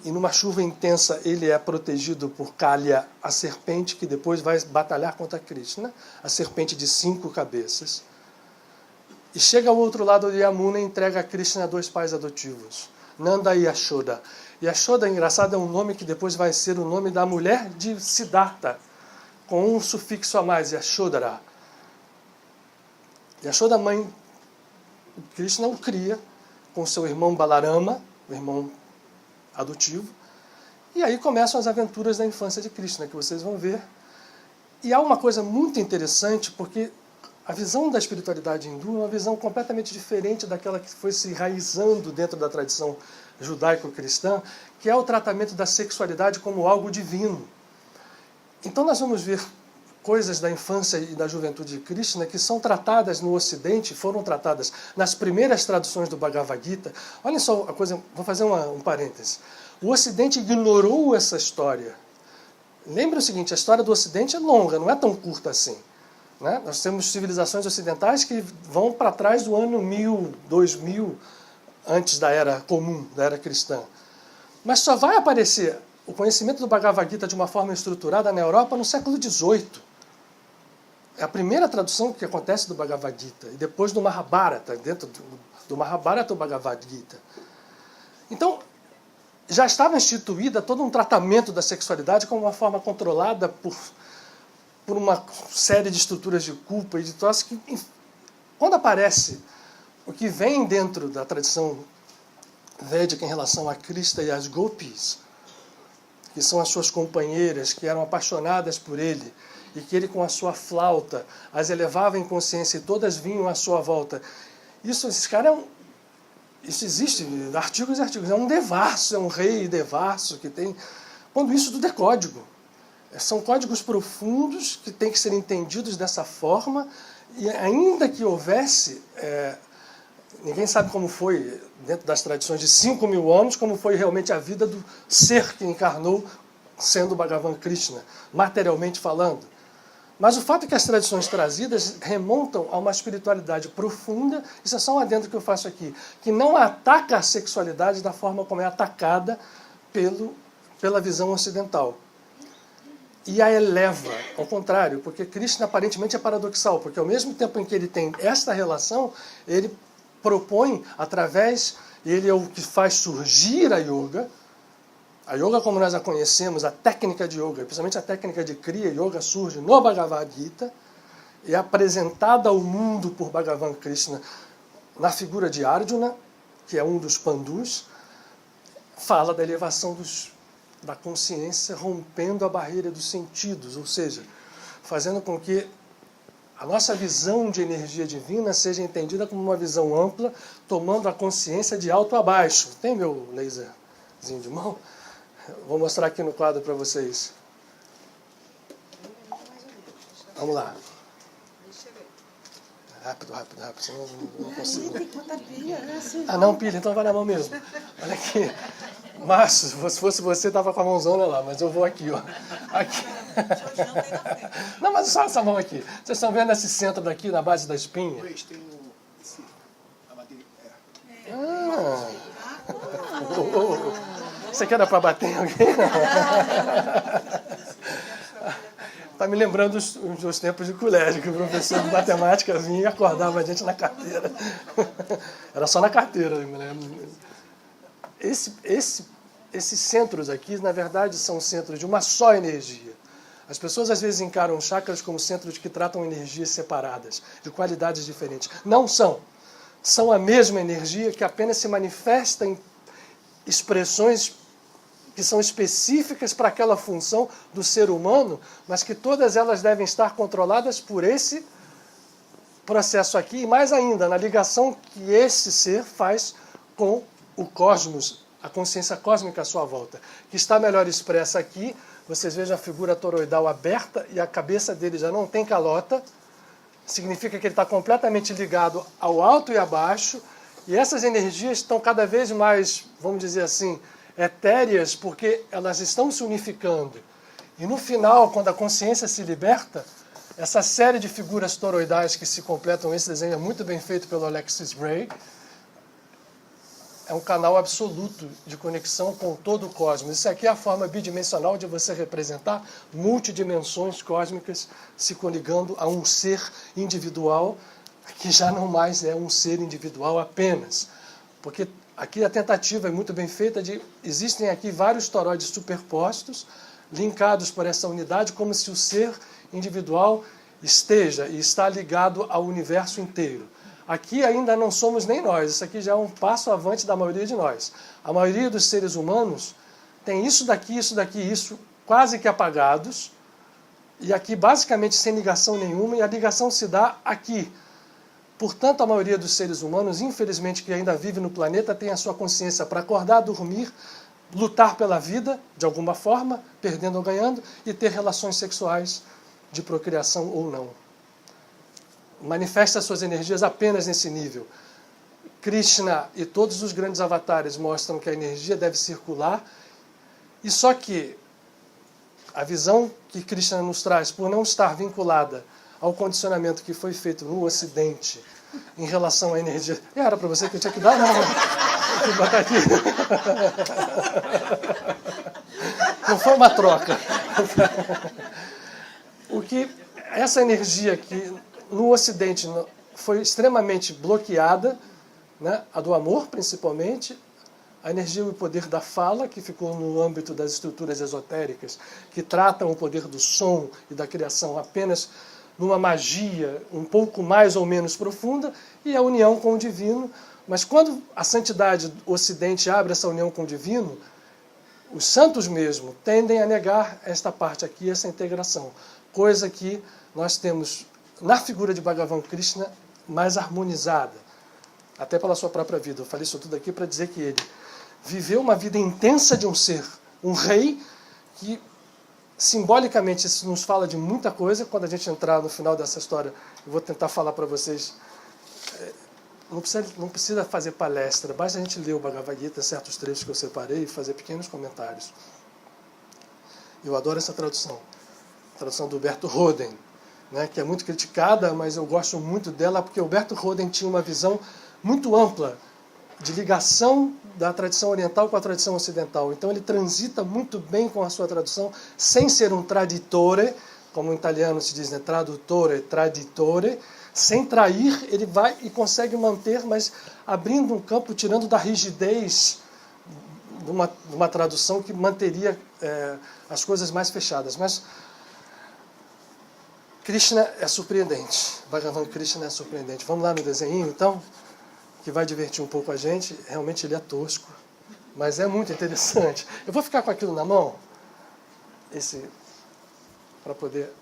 e numa chuva intensa ele é protegido por Kalya, a serpente que depois vai batalhar contra Krishna, a serpente de 5 cabeças. E chega ao outro lado de Yamuna e entrega a Krishna 2 pais adotivos, Nanda e Yashoda. Yashoda, engraçado, é um nome que depois vai ser o nome da mulher de Siddhartha, com um sufixo a mais, Yashodhara. Yashoda, mãe de Krishna, o cria com seu irmão Balarama, o irmão adotivo, e aí começam as aventuras da infância de Krishna, que vocês vão ver. E há uma coisa muito interessante, porque a visão da espiritualidade hindu é uma visão completamente diferente daquela que foi se enraizando dentro da tradição judaico-cristã, que é o tratamento da sexualidade como algo divino. Então nós vamos ver coisas da infância e da juventude de Krishna que são tratadas no Ocidente, foram tratadas nas primeiras traduções do Bhagavad Gita. Olha só a coisa, vou fazer um parêntese. O Ocidente ignorou essa história. Lembre o seguinte, a história do Ocidente é longa, não é tão curta assim. Né? Nós temos civilizações ocidentais que vão para trás do ano 1000, 2000, antes da era comum, da era cristã. Mas só vai aparecer o conhecimento do Bhagavad Gita de uma forma estruturada na Europa no século XVIII. É a primeira tradução que acontece do Bhagavad Gita, e depois do Mahabharata, dentro do Mahabharata o Bhagavad Gita. Então, já estava instituída todo um tratamento da sexualidade como uma forma controlada por uma série de estruturas de culpa e de troços que, quando aparece o que vem dentro da tradição védica em relação a Krishna e as gopis, que são as suas companheiras, que eram apaixonadas por ele, e que ele, com a sua flauta, as elevava em consciência e todas vinham à sua volta. Esse cara isso existe, artigos e artigos. É um devasso, é um rei devasso que tem... Quando isso tudo é código. São códigos profundos que têm que ser entendidos dessa forma, e ainda que houvesse... ninguém sabe como foi, dentro das tradições de 5.000 anos, como foi realmente a vida do ser que encarnou sendo Bhagavan Krishna, materialmente falando. Mas o fato é que as tradições trazidas remontam a uma espiritualidade profunda, isso é só um adendo que eu faço aqui, que não ataca a sexualidade da forma como é atacada pela visão ocidental. E a eleva, ao contrário, porque Krishna aparentemente é paradoxal, porque ao mesmo tempo em que ele tem esta relação, ele propõe através, ele é o que faz surgir a yoga como nós a conhecemos, a técnica de yoga, principalmente a técnica de Kriya Yoga, surge no Bhagavad Gita, é apresentada ao mundo por Bhagavan Krishna na figura de Arjuna, que é um dos pandus, fala da elevação da consciência, rompendo a barreira dos sentidos, ou seja, fazendo com que a nossa visão de energia divina seja entendida como uma visão ampla, tomando a consciência de alto a baixo. Tem meu laserzinho de mão? Vou mostrar aqui no quadro para vocês. Vamos lá. Rápido, senão eu não consigo. Tem que botar pilha, é assim. Ah, não, pilha, então vai na mão mesmo. Olha aqui. Márcio, se fosse você, tava com a mãozona lá, mas eu vou aqui, ó. Aqui. Não, mas só essa mão aqui. Vocês estão vendo esse centro daqui, na base da espinha? Pois, tem a madeira. Ah. Você quer dar para bater em alguém? Está me lembrando dos tempos de colégio, que o professor de matemática vinha e acordava a gente na carteira. Era só na carteira, eu me lembro. Esses centros aqui, na verdade, são centros de uma só energia. As pessoas às vezes encaram chakras como centros que tratam energias separadas, de qualidades diferentes. Não são. São a mesma energia que apenas se manifesta em expressões que são específicas para aquela função do ser humano, mas que todas elas devem estar controladas por esse processo aqui, e mais ainda, na ligação que esse ser faz com o cosmos, a consciência cósmica à sua volta, que está melhor expressa aqui. Vocês vejam a figura toroidal aberta e a cabeça dele já não tem calota, significa que ele está completamente ligado ao alto e abaixo, e essas energias estão cada vez mais, vamos dizer assim, etéreas, porque elas estão se unificando. E no final, quando a consciência se liberta, essa série de figuras toroidais que se completam, esse desenho é muito bem feito pelo Alexis Bray, é um canal absoluto de conexão com todo o cosmos. Isso aqui é a forma bidimensional de você representar multidimensões cósmicas se coligando a um ser individual, que já não mais é um ser individual apenas. Porque aqui a tentativa é muito bem feita existem aqui vários toroides superpostos, linkados por essa unidade, como se o ser individual esteja e está ligado ao universo inteiro. Aqui ainda não somos nem nós, isso aqui já é um passo avante da maioria de nós. A maioria dos seres humanos tem isso quase que apagados, e aqui basicamente sem ligação nenhuma, e a ligação se dá aqui. Portanto, a maioria dos seres humanos, infelizmente, que ainda vive no planeta, tem a sua consciência para acordar, dormir, lutar pela vida, de alguma forma, perdendo ou ganhando, e ter relações sexuais de procriação ou não. Manifesta suas energias apenas nesse nível. Krishna e todos os grandes avatares mostram que a energia deve circular, e só que a visão que Krishna nos traz, por não estar vinculada ao condicionamento que foi feito no Ocidente em relação à energia... Era para você que eu tinha que dar? Não, eu vou botar aqui. Não foi uma troca. O que essa energia que no Ocidente foi extremamente bloqueada, né, a do amor principalmente, a energia e o poder da fala, que ficou no âmbito das estruturas esotéricas, que tratam o poder do som e da criação apenas numa magia um pouco mais ou menos profunda, e a união com o divino. Mas quando a santidade do Ocidente abre essa união com o divino, os santos mesmo tendem a negar esta parte aqui, essa integração, coisa que nós temos na figura de Bhagavan Krishna mais harmonizada, até pela sua própria vida. Eu falei isso tudo aqui para dizer que ele viveu uma vida intensa de um ser, um rei, que simbolicamente isso nos fala de muita coisa. Quando a gente entrar no final dessa história, eu vou tentar falar para vocês. Não precisa fazer palestra, basta a gente ler o Bhagavad Gita, certos trechos que eu separei, e fazer pequenos comentários. Eu adoro essa tradução, a tradução do Humberto Roden, né, que é muito criticada, mas eu gosto muito dela, porque o Humberto Roden tinha uma visão muito ampla de ligação da tradição oriental com a tradição ocidental. Então ele transita muito bem com a sua tradução, sem ser um traditore, como em italiano se diz, né, tradutore, traditore. Sem trair, ele vai e consegue manter, mas abrindo um campo, tirando da rigidez de uma tradução que manteria as coisas mais fechadas. Mas Krishna é surpreendente. Bhagavan Krishna é surpreendente. Vamos lá no desenho, então, que vai divertir um pouco a gente. Realmente ele é tosco, mas é muito interessante. Eu vou ficar com aquilo na mão, para poder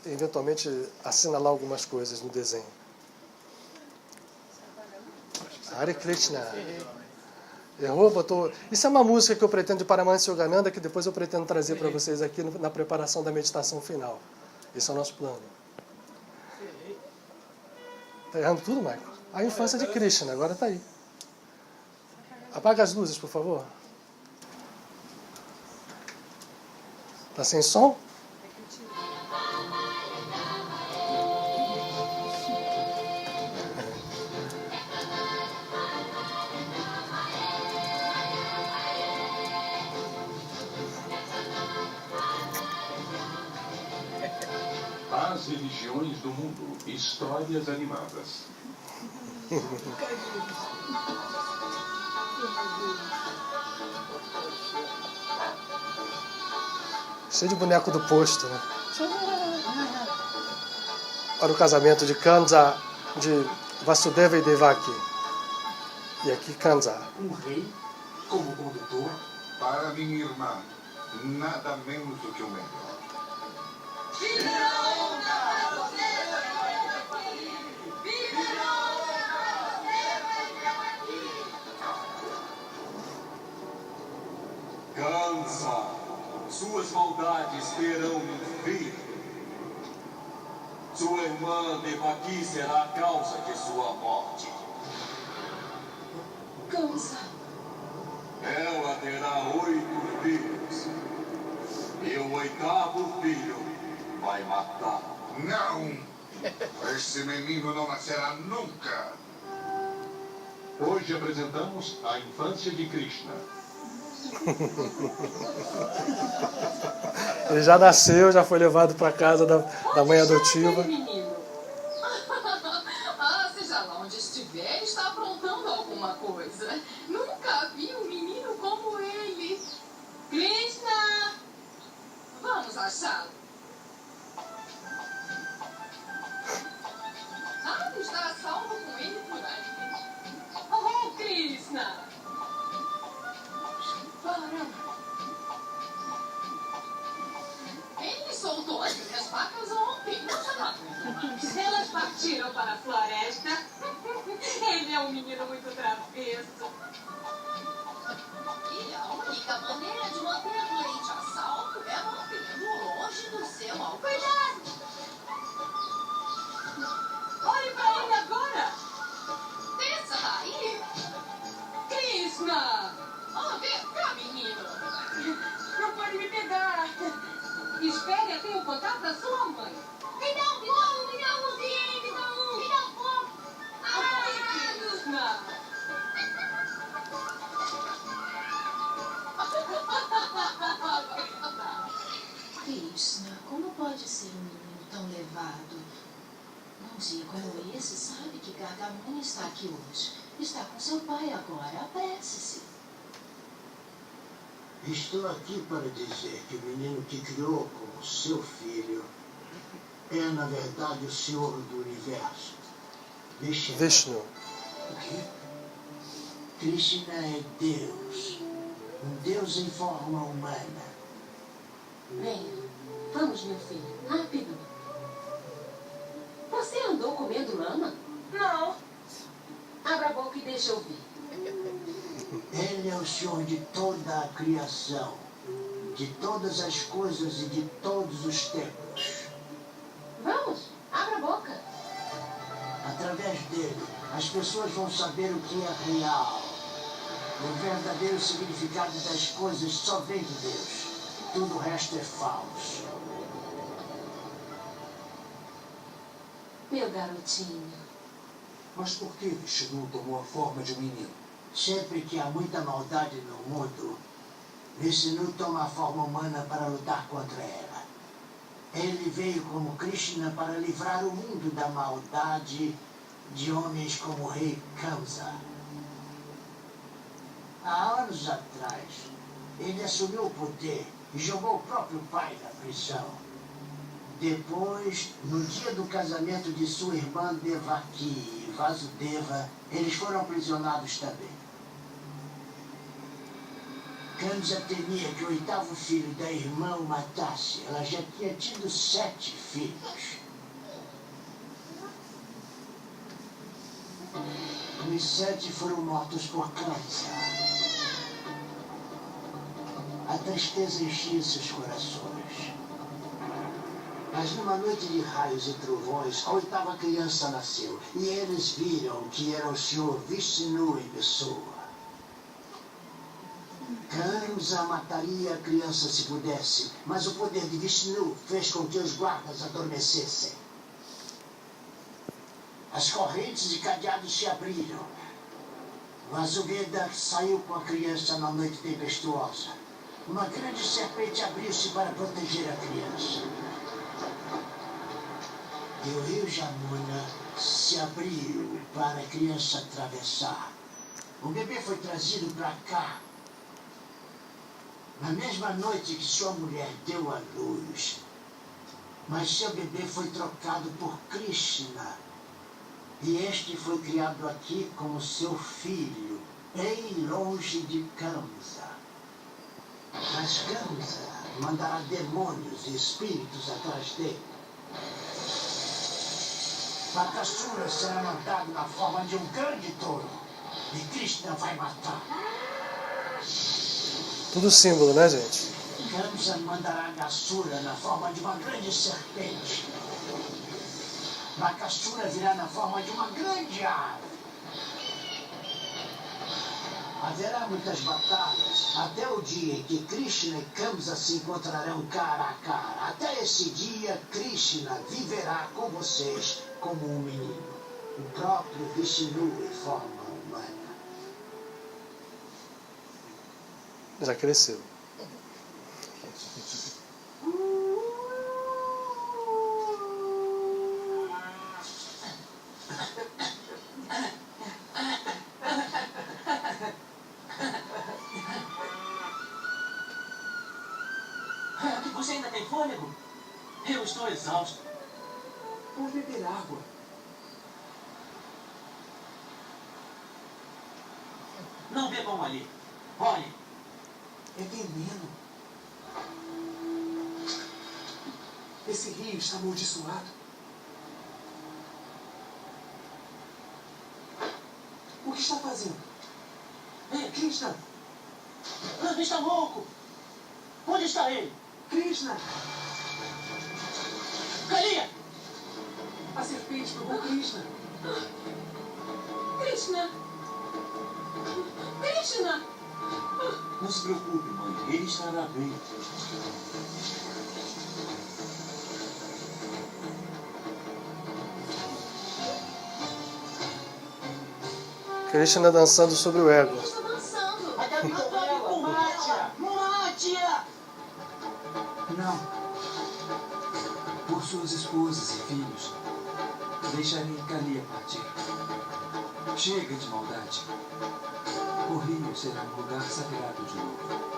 eventualmente assinalar algumas coisas no desenho. Hare Krishna. Errou, botou... Isso é uma música que eu pretendo de Paramahansa Yogananda, que depois eu pretendo trazer para vocês aqui na preparação da meditação final. Esse é o nosso plano. Tá errando tudo, Michael? A infância de Krishna, agora tá aí. Apaga as luzes, por favor. Tá sem som? As religiões do mundo, histórias animadas. Cheio de boneco do posto, né? Para o casamento de Kansa, de Vasudeva e Devaki. E aqui Kansa. Rei como condutor. Para minha irmã, nada menos do que o melhor. Kansa, suas maldades terão um fim. Sua irmã Devaki será a causa de sua morte. Kansa. Ela terá 8 filhos. E o 8º filho vai matar. Não! Esse menino não nascerá nunca! Hoje apresentamos a infância de Krishna. Ele já nasceu, já foi levado para casa da mãe adotiva. Seja lá onde estiver, está aprontando alguma coisa. Nunca vi um menino como ele. Krishna! Vamos achá-lo. Nada está a salvo com ele por aí. Oh, Krishna! Ele soltou as minhas vacas ontem. Elas partiram para a floresta. Ele é um menino muito travesso. E a única maneira de manter o leite a salvo é mantendo longe do seu alpejado. Olhe para ele agora. Desça daí. Krishna! Oh, vem cá, menino. Não pode me pegar. Espere até eu contar para sua mãe. Me dá um pouco, me dá um pouquinho, me dá um pouco. Ai, Krishna. Krishna, como pode ser um menino tão levado? Não diga como esse, sabe que Gargamuni está aqui hoje. Está com seu pai agora, apresse-se. Estou aqui para dizer que o menino que criou como seu filho é, na verdade, o Senhor do Universo. Vishnu. O quê? Krishna é Deus. Um Deus em forma humana. Venha. Vamos, meu filho. Rápido. Você andou comendo lama? Não. Abra a boca e deixa eu ver. Ele é o Senhor de toda a criação, de todas as coisas e de todos os tempos. Vamos, abra a boca. Através dele, as pessoas vão saber o que é real. O verdadeiro significado das coisas só vem de Deus. Tudo o resto é falso. Meu garotinho. Mas por que Vishnu tomou a forma de um menino? Sempre que há muita maldade no mundo, Vishnu toma a forma humana para lutar contra ela. Ele veio como Krishna para livrar o mundo da maldade de homens como o rei Kamsa. Há anos atrás, ele assumiu o poder e jogou o próprio pai na prisão. Depois, no dia do casamento de sua irmã Devaki e Vasudeva, eles foram aprisionados também. Kamsa temia que o 8º filho da irmã o matasse. Ela já tinha tido 7 filhos. Os 7 foram mortos por Kamsa. A tristeza enchia seus corações. Mas numa noite de raios e trovões, a 8ª criança nasceu. E eles viram que era o Senhor Vishnu em pessoa. Kamsa mataria a criança se pudesse, mas o poder de Vishnu fez com que os guardas adormecessem. As correntes e cadeados se abriram. Vasudeva saiu com a criança na noite tempestuosa. Uma grande serpente abriu-se para proteger a criança. E o rio Jamuna se abriu para a criança atravessar. O bebê foi trazido para cá. Na mesma noite que sua mulher deu à luz. Mas seu bebê foi trocado por Krishna. E este foi criado aqui como seu filho, bem longe de Kamsa. Mas Kamsa mandará demônios e espíritos atrás dele. Bakasura será mandado na forma de um grande touro. E Krishna vai matar. Tudo símbolo, né, gente? Kamsa mandará Agasura na forma de uma grande serpente. Bakasura virá na forma de uma grande ave. Haverá muitas batalhas, até o dia em que Krishna e Kamsa se encontrarão cara a cara. Até esse dia, Krishna viverá com vocês como um menino. O próprio Vishnu em forma humana. Já cresceu. Você ainda tem fôlego? Eu estou exausto. Vou beber água. Não bebam ali. Olhem. É veneno. Esse rio está amaldiçoado. O que está fazendo? Krishna! Está louco! Onde está ele? Krishna! Kalia! A serpente pegou Krishna. Krishna! Krishna! Não se preocupe, mãe. Ele estará bem. Krishna dançando sobre o ego. Ele está dançando. Mátia! Não. Por suas esposas e filhos, deixarei Kalia partir. Chega de maldade. O rio será um lugar sagrado de novo.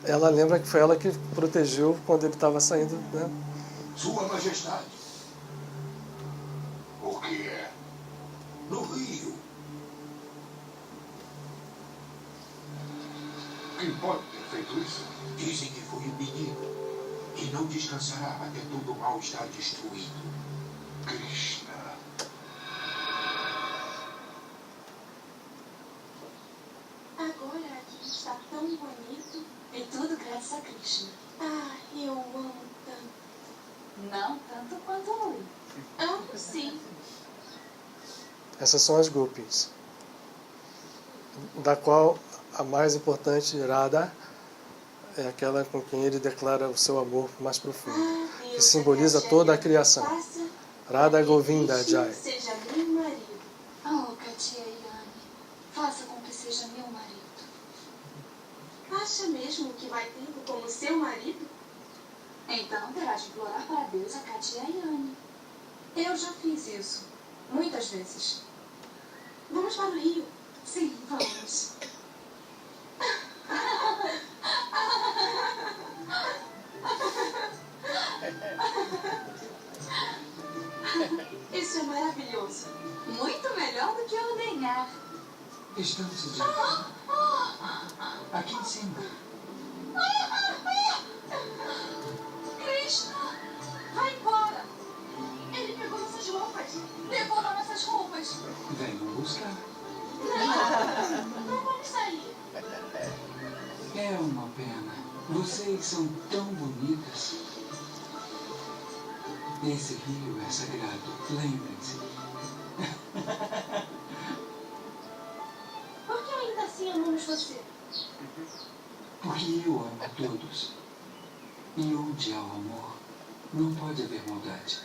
Ela lembra que foi ela que protegeu quando ele estava saindo, né? Sua Majestade. O que é? No rio. Quem pode ter feito isso? Dizem que foi o menino. E não descansará até todo o mal estar destruído. Krishna. Agora aqui está tão bonito. E tudo graças a Krishna. Ah, eu amo tanto. Não tanto quanto ele. Amo sim. Essas são as gopis, da qual a mais importante, Radha, é aquela com quem ele declara o seu amor mais profundo, que simboliza toda a criação. Radha Govinda Jai. Seja meu marido. Oh, Katyayani, faça com que seja meu marido. Acha mesmo que vai tê-lo como seu marido? Então terá de implorar para Deus a Katyayani. Eu já fiz isso. Muitas vezes. Vamos para o rio. Sim, vamos. Isso é maravilhoso. Muito melhor do que ordenhar. Estamos se divertindo. Aqui em cima. Krishna, vai embora. Ele pegou nossas roupas. Levou nossas roupas. buscar. Não vamos sair. É uma pena. Vocês são tão bonitas. Esse rio é sagrado. Lembrem-se. Por que ainda assim amamos você? Porque eu amo a todos. E onde há o amor, não pode haver maldade.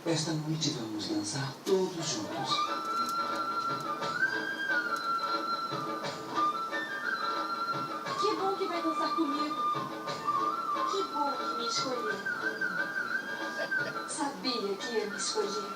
Esta noite vamos dançar todos juntos. Que bom que vai dançar comigo. Que bom que me escolheu. Sabia que ia me escolher.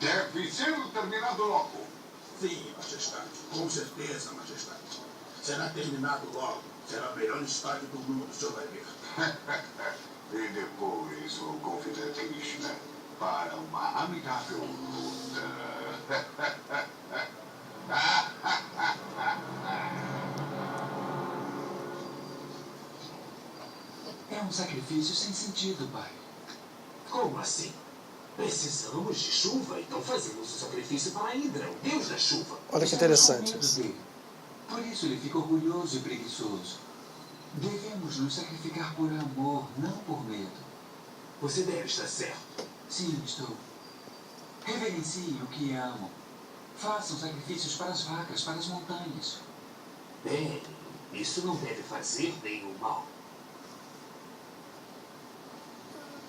Deve ser terminado logo. Sim, majestade. Com certeza, majestade. Será terminado logo. Será o melhor estádio do mundo, o senhor vai ver. E depois vou convidar Krishna para uma amigável luta. É um sacrifício sem sentido, pai. Como assim? Precisamos de chuva, então fazemos o sacrifício para Indra, o deus da chuva. Olha que interessante Estamos com medo isso. dele. Por isso ele fica orgulhoso e preguiçoso. Devemos nos sacrificar por amor, não por medo. Você deve estar certo. Sim, estou. Reverenciem o que amam. Façam sacrifícios para as vacas, para as montanhas. Bem, isso não deve fazer nenhum mal.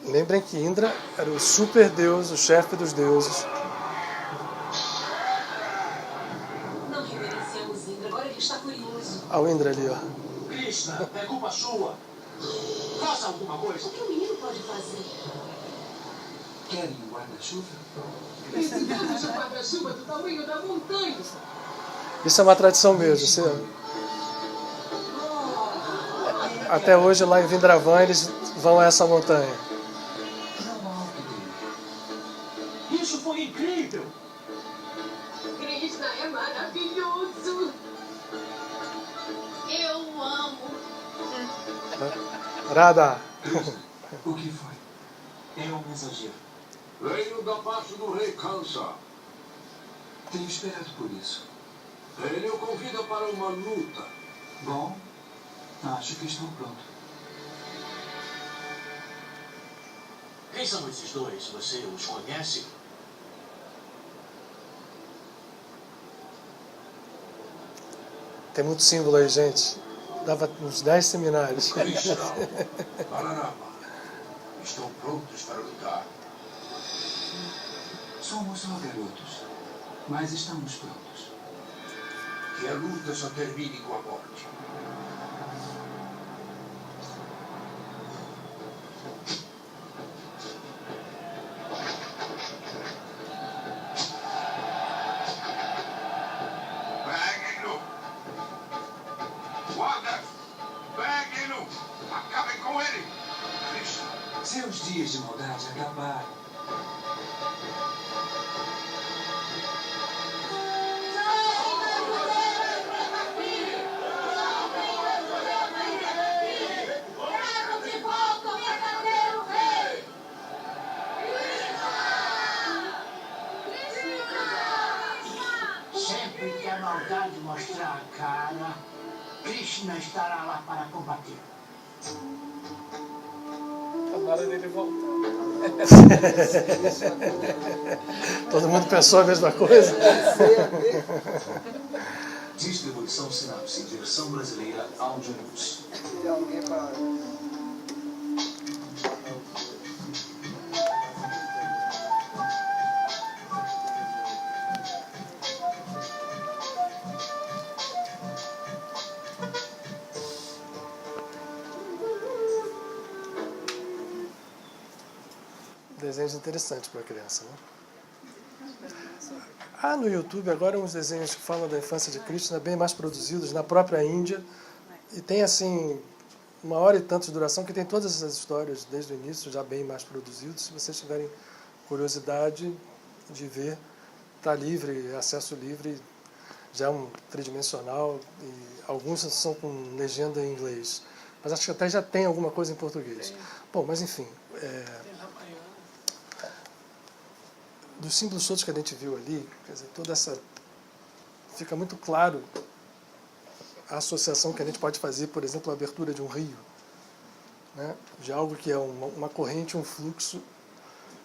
Lembrem que Indra era o super deus, o chefe dos deuses. Não reverenciamos Indra, agora ele está furioso. Olha o Indra ali, ó. Krishna, é culpa sua. Faça alguma coisa. O que o menino pode fazer? Querem um guarda-chuva? Esse deus de guarda-chuva do tamanho da montanha. Isso é uma tradição mesmo. Até hoje, lá em Vindravan, eles vão a essa montanha. Não há o que temer. Isso foi incrível. Krishna é maravilhoso. Eu amo. Radha. O que foi? É um mensageiro. Venho da parte do rei Kansa. Tenho esperado por isso. Ele o convida para uma luta. Bom, acho que estou pronto. Quem são esses dois? Você os conhece? Tem muito símbolo aí, gente. Dava uns 10 seminários. Krishna, Balarama, estão prontos para lutar. Somos só garotos, mas estamos prontos. Que a luta só termine com a morte. Peguem-no! Guardas! Peguem-no! Acabem com ele! Krishna! Seus dias de maldade acabaram. Trago de volta o verdadeiro rei. Sempre que a maldade mostrar a cara, Krishna estará lá para combater. Tomara dele voltar. Todo mundo pensou a mesma coisa? Distribuição Sinapse, direção brasileira, Audio News. E alguém para... Desenhos interessantes para criança, né? No YouTube agora uns desenhos que falam da infância de Krishna bem mais produzidos na própria Índia e tem assim 1h e tanto de duração que tem todas essas histórias desde o início já bem mais produzidos. Se vocês tiverem curiosidade, de ver, está livre, acesso livre, já é um tridimensional, e alguns são com legenda em inglês. Mas acho que até já tem alguma coisa em português. Bom, mas enfim, dos símbolos todos que a gente viu ali, quer dizer, toda essa... Fica muito claro a associação que a gente pode fazer, por exemplo, a abertura de um rio, né, de algo que é uma corrente, um fluxo,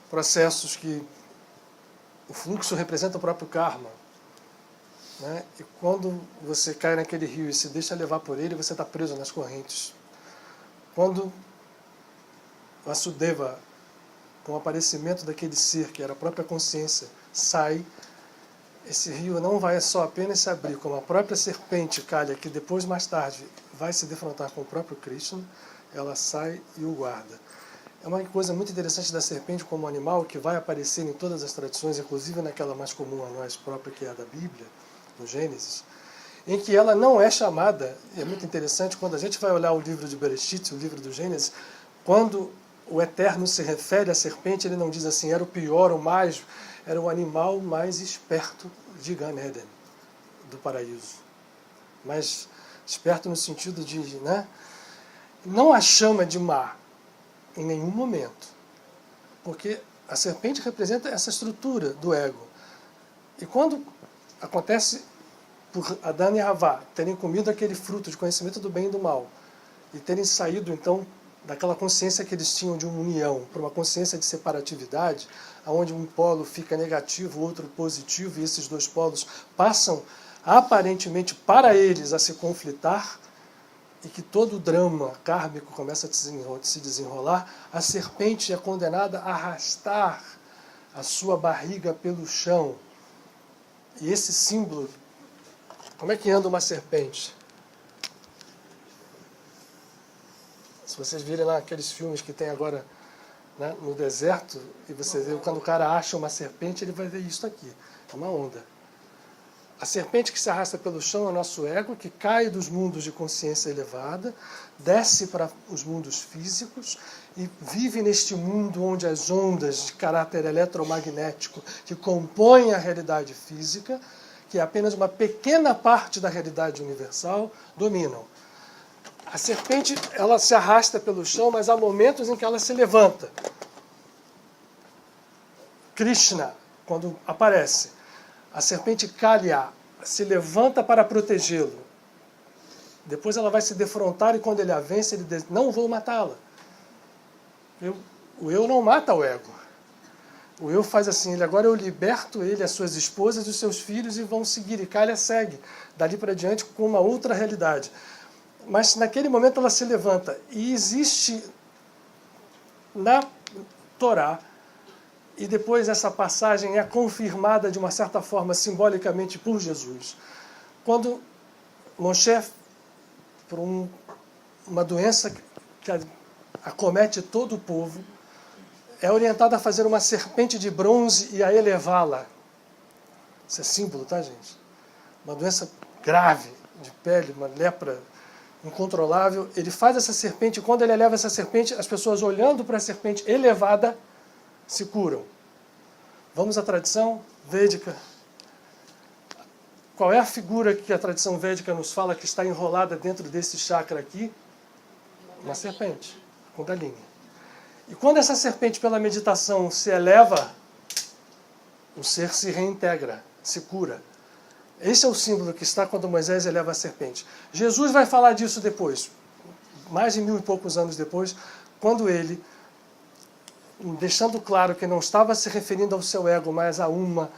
processos que... O fluxo representa o próprio karma, né, e quando você cai naquele rio e se deixa levar por ele, você está preso nas correntes. Quando Vasudeva, com o aparecimento daquele ser, que era a própria consciência, sai, esse rio não vai só apenas se abrir, como a própria serpente Kali, que depois, mais tarde, vai se defrontar com o próprio Krishna, ela sai e o guarda. É uma coisa muito interessante da serpente como animal, que vai aparecer em todas as tradições, inclusive naquela mais comum a nós própria, que é a da Bíblia, no Gênesis, em que ela não é chamada, e é muito interessante, quando a gente vai olhar o livro de Bereshit, o livro do Gênesis, quando o Eterno se refere à serpente, ele não diz assim, era o pior, o mais, era o animal mais esperto de Gan Eden, do paraíso. Mais esperto no sentido de, né, não a chama de má, em nenhum momento. Porque a serpente representa essa estrutura do ego. E quando acontece por Adão e Havá terem comido aquele fruto de conhecimento do bem e do mal, e terem saído, então, daquela consciência que eles tinham de uma união para uma consciência de separatividade, onde um polo fica negativo, o outro positivo, e esses dois polos passam, aparentemente, para eles a se conflitar, e que todo o drama kármico começa a se desenrolar, a serpente é condenada a arrastar a sua barriga pelo chão. E esse símbolo, como é que anda uma serpente? Se vocês virem lá aqueles filmes que tem agora, né, no deserto, e você vê quando o cara acha uma serpente, ele vai ver isso aqui, é uma onda. A serpente que se arrasta pelo chão é o nosso ego, que cai dos mundos de consciência elevada, desce para os mundos físicos e vive neste mundo onde as ondas de caráter eletromagnético que compõem a realidade física, que é apenas uma pequena parte da realidade universal, dominam. A serpente, ela se arrasta pelo chão, mas há momentos em que ela se levanta. Krishna, quando aparece, a serpente Kaliya se levanta para protegê-lo. Depois ela vai se defrontar e quando ele a vence, ele diz, não vou matá-la. O eu não mata o ego. O eu faz assim, agora eu liberto ele, as suas esposas e os seus filhos e vão seguir. E Kaliya segue, dali para diante, com uma outra realidade. Mas naquele momento ela se levanta. E existe na Torá, e depois essa passagem é confirmada de uma certa forma simbolicamente por Jesus. Quando Moshe, por uma doença que acomete todo o povo, é orientado a fazer uma serpente de bronze e a elevá-la. Isso é símbolo, tá, gente? Uma doença grave de pele, uma lepra incontrolável. Ele faz essa serpente, e quando ele eleva essa serpente, as pessoas olhando para a serpente elevada se curam. Vamos à tradição védica. Qual é a figura que a tradição védica nos fala que está enrolada dentro desse chakra aqui? Uma serpente, Kundalini. E quando essa serpente, pela meditação, se eleva, o ser se reintegra, se cura. Esse é o símbolo que está quando Moisés eleva a serpente. Jesus vai falar disso depois, mais de 1000 e poucos anos depois, quando ele, deixando claro que não estava se referindo ao seu ego, mas a uma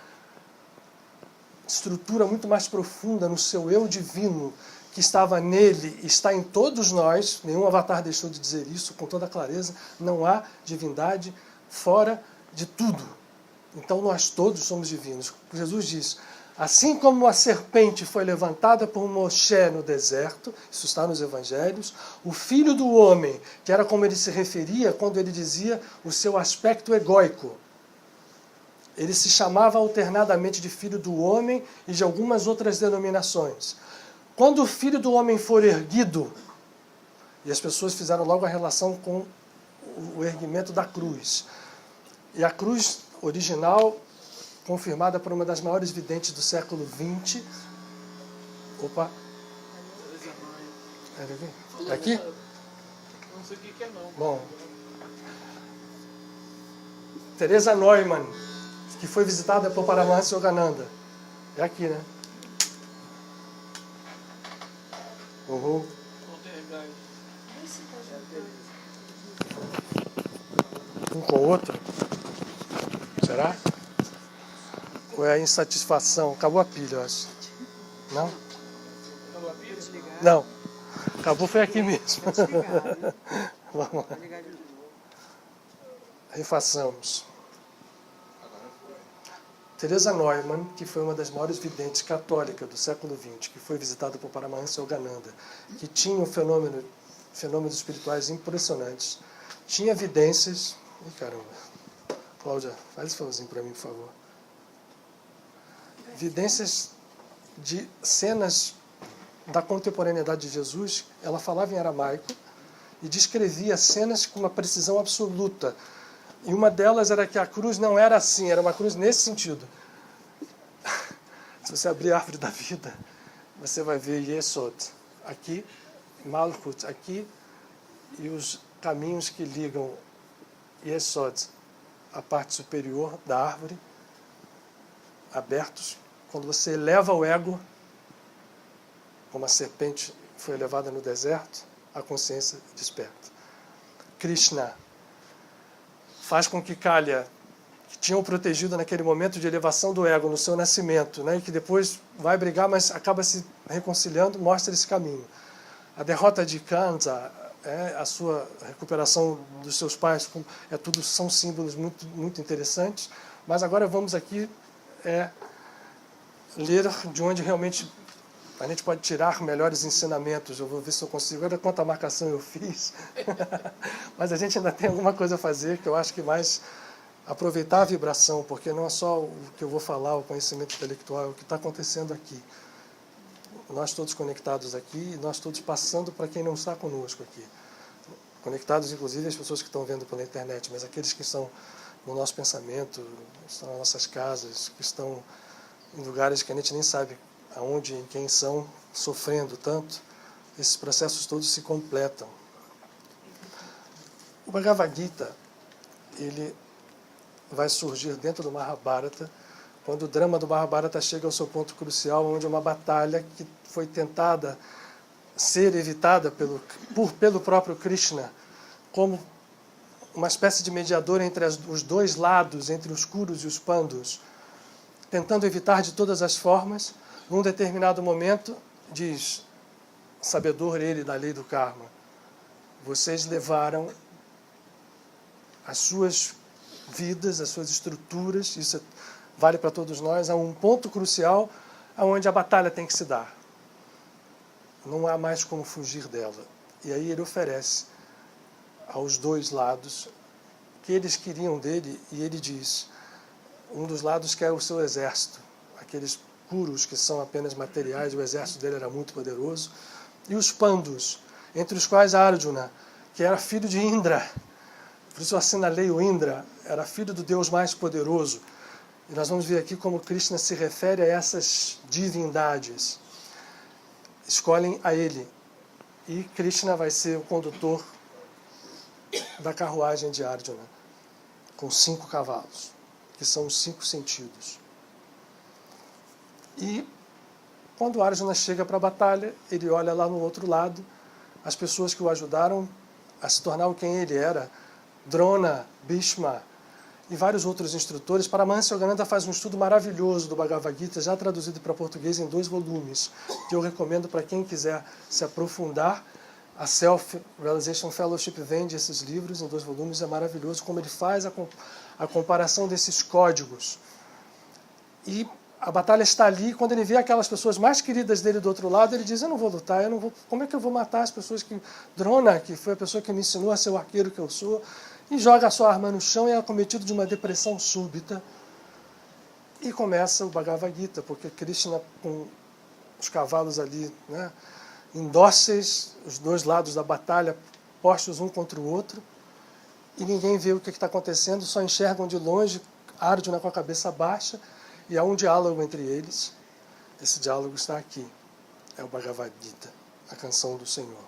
estrutura muito mais profunda no seu eu divino, que estava nele, está em todos nós, nenhum avatar deixou de dizer isso com toda clareza, não há divindade fora de tudo. Então nós todos somos divinos. Jesus diz, assim como a serpente foi levantada por Moshe no deserto, isso está nos evangelhos, o filho do homem, que era como ele se referia quando ele dizia o seu aspecto egóico. Ele se chamava alternadamente de filho do homem e de algumas outras denominações. Quando o filho do homem for erguido, e as pessoas fizeram logo a relação com o erguimento da cruz, e a cruz original confirmada por uma das maiores videntes do século XX. Opa! É aqui? Não sei o que é não. Bom, Teresa Neumann, que foi visitada por Paramahansa Yogananda. É aqui, né? Uhum. Um com o outro? Será? Ou é a insatisfação? Acabou a pilha, eu acho. Não? Acabou a pilha? Não. Acabou, foi aqui mesmo. Vamos lá. Refaçamos. Teresa Neumann, que foi uma das maiores videntes católicas do século XX, que foi visitada por Paramahansa Yogananda, que tinha fenômenos espirituais impressionantes, tinha evidências... Ih, caramba. Cláudia, faz esse favorzinho para mim, por favor. Evidências de cenas da contemporaneidade de Jesus. Ela falava em aramaico e descrevia cenas com uma precisão absoluta. E uma delas era que a cruz não era assim, era uma cruz nesse sentido. Se você abrir a árvore da vida, você vai ver Yesod aqui, Malchut aqui, e os caminhos que ligam Yesod, a parte superior da árvore, abertos. Quando você eleva o ego, como a serpente foi elevada no deserto, a consciência desperta. Krishna faz com que Kaliya, que tinha o protegido naquele momento de elevação do ego no seu nascimento, né, e que depois vai brigar, mas acaba se reconciliando, mostra esse caminho. A derrota de Kansa, a sua recuperação dos seus pais, são símbolos muito, muito interessantes. Mas agora vamos aqui ler de onde realmente a gente pode tirar melhores ensinamentos. Eu vou ver se eu consigo. Olha quanta marcação eu fiz. Mas a gente ainda tem alguma coisa a fazer, que eu acho que mais aproveitar a vibração, porque não é só o que eu vou falar, o conhecimento intelectual, é o que está acontecendo aqui. Nós todos conectados aqui, nós todos passando para quem não está conosco aqui. Conectados, inclusive, as pessoas que estão vendo pela internet, mas aqueles que estão no nosso pensamento, estão nas nossas casas, que estão em lugares que a gente nem sabe aonde, em quem são, sofrendo tanto, esses processos todos se completam. O Bhagavad Gita, ele vai surgir dentro do Mahabharata, quando o drama do Mahabharata chega ao seu ponto crucial, onde uma batalha que foi tentada ser evitada pelo próprio Krishna, como uma espécie de mediador entre os dois lados, entre os Kurus e os Pandus, tentando evitar de todas as formas. Num determinado momento, diz, sabedor ele da lei do karma, vocês levaram as suas vidas, as suas estruturas, isso vale para todos nós, a um ponto crucial onde a batalha tem que se dar. Não há mais como fugir dela. E aí ele oferece aos dois lados que eles queriam dele, e ele diz, um dos lados quer o seu exército, aqueles Kurus que são apenas materiais, o exército dele era muito poderoso, e os Pandus, entre os quais Arjuna, que era filho de Indra, por isso eu assinalei o Indra, era filho do Deus mais poderoso. E nós vamos ver aqui como Krishna se refere a essas divindades. Escolhem a ele. E Krishna vai ser o condutor da carruagem de Arjuna, com 5 cavalos, que são os 5 sentidos. E quando Arjuna chega para a batalha, ele olha lá no outro lado, as pessoas que o ajudaram a se tornar quem ele era, Drona, Bhishma e vários outros instrutores. Paramahansa Yogananda faz um estudo maravilhoso do Bhagavad Gita, já traduzido para português em 2 volumes, que eu recomendo para quem quiser se aprofundar. A Self-Realization Fellowship vende esses livros em 2 volumes, é maravilhoso como ele faz a comparação desses códigos. E a batalha está ali, quando ele vê aquelas pessoas mais queridas dele do outro lado, ele diz, eu não vou lutar, como é que eu vou matar as pessoas que... Drona, que foi a pessoa que me ensinou a ser o arqueiro que eu sou, e joga a sua arma no chão e é acometido de uma depressão súbita. E começa o Bhagavad Gita, porque Krishna, com os cavalos ali, né, indóceis, os dois lados da batalha, postos um contra o outro, e ninguém vê o que está acontecendo, só enxergam de longe Arjuna com a cabeça baixa, e há um diálogo entre eles. Esse diálogo está aqui. É o Bhagavad Gita, a canção do Senhor.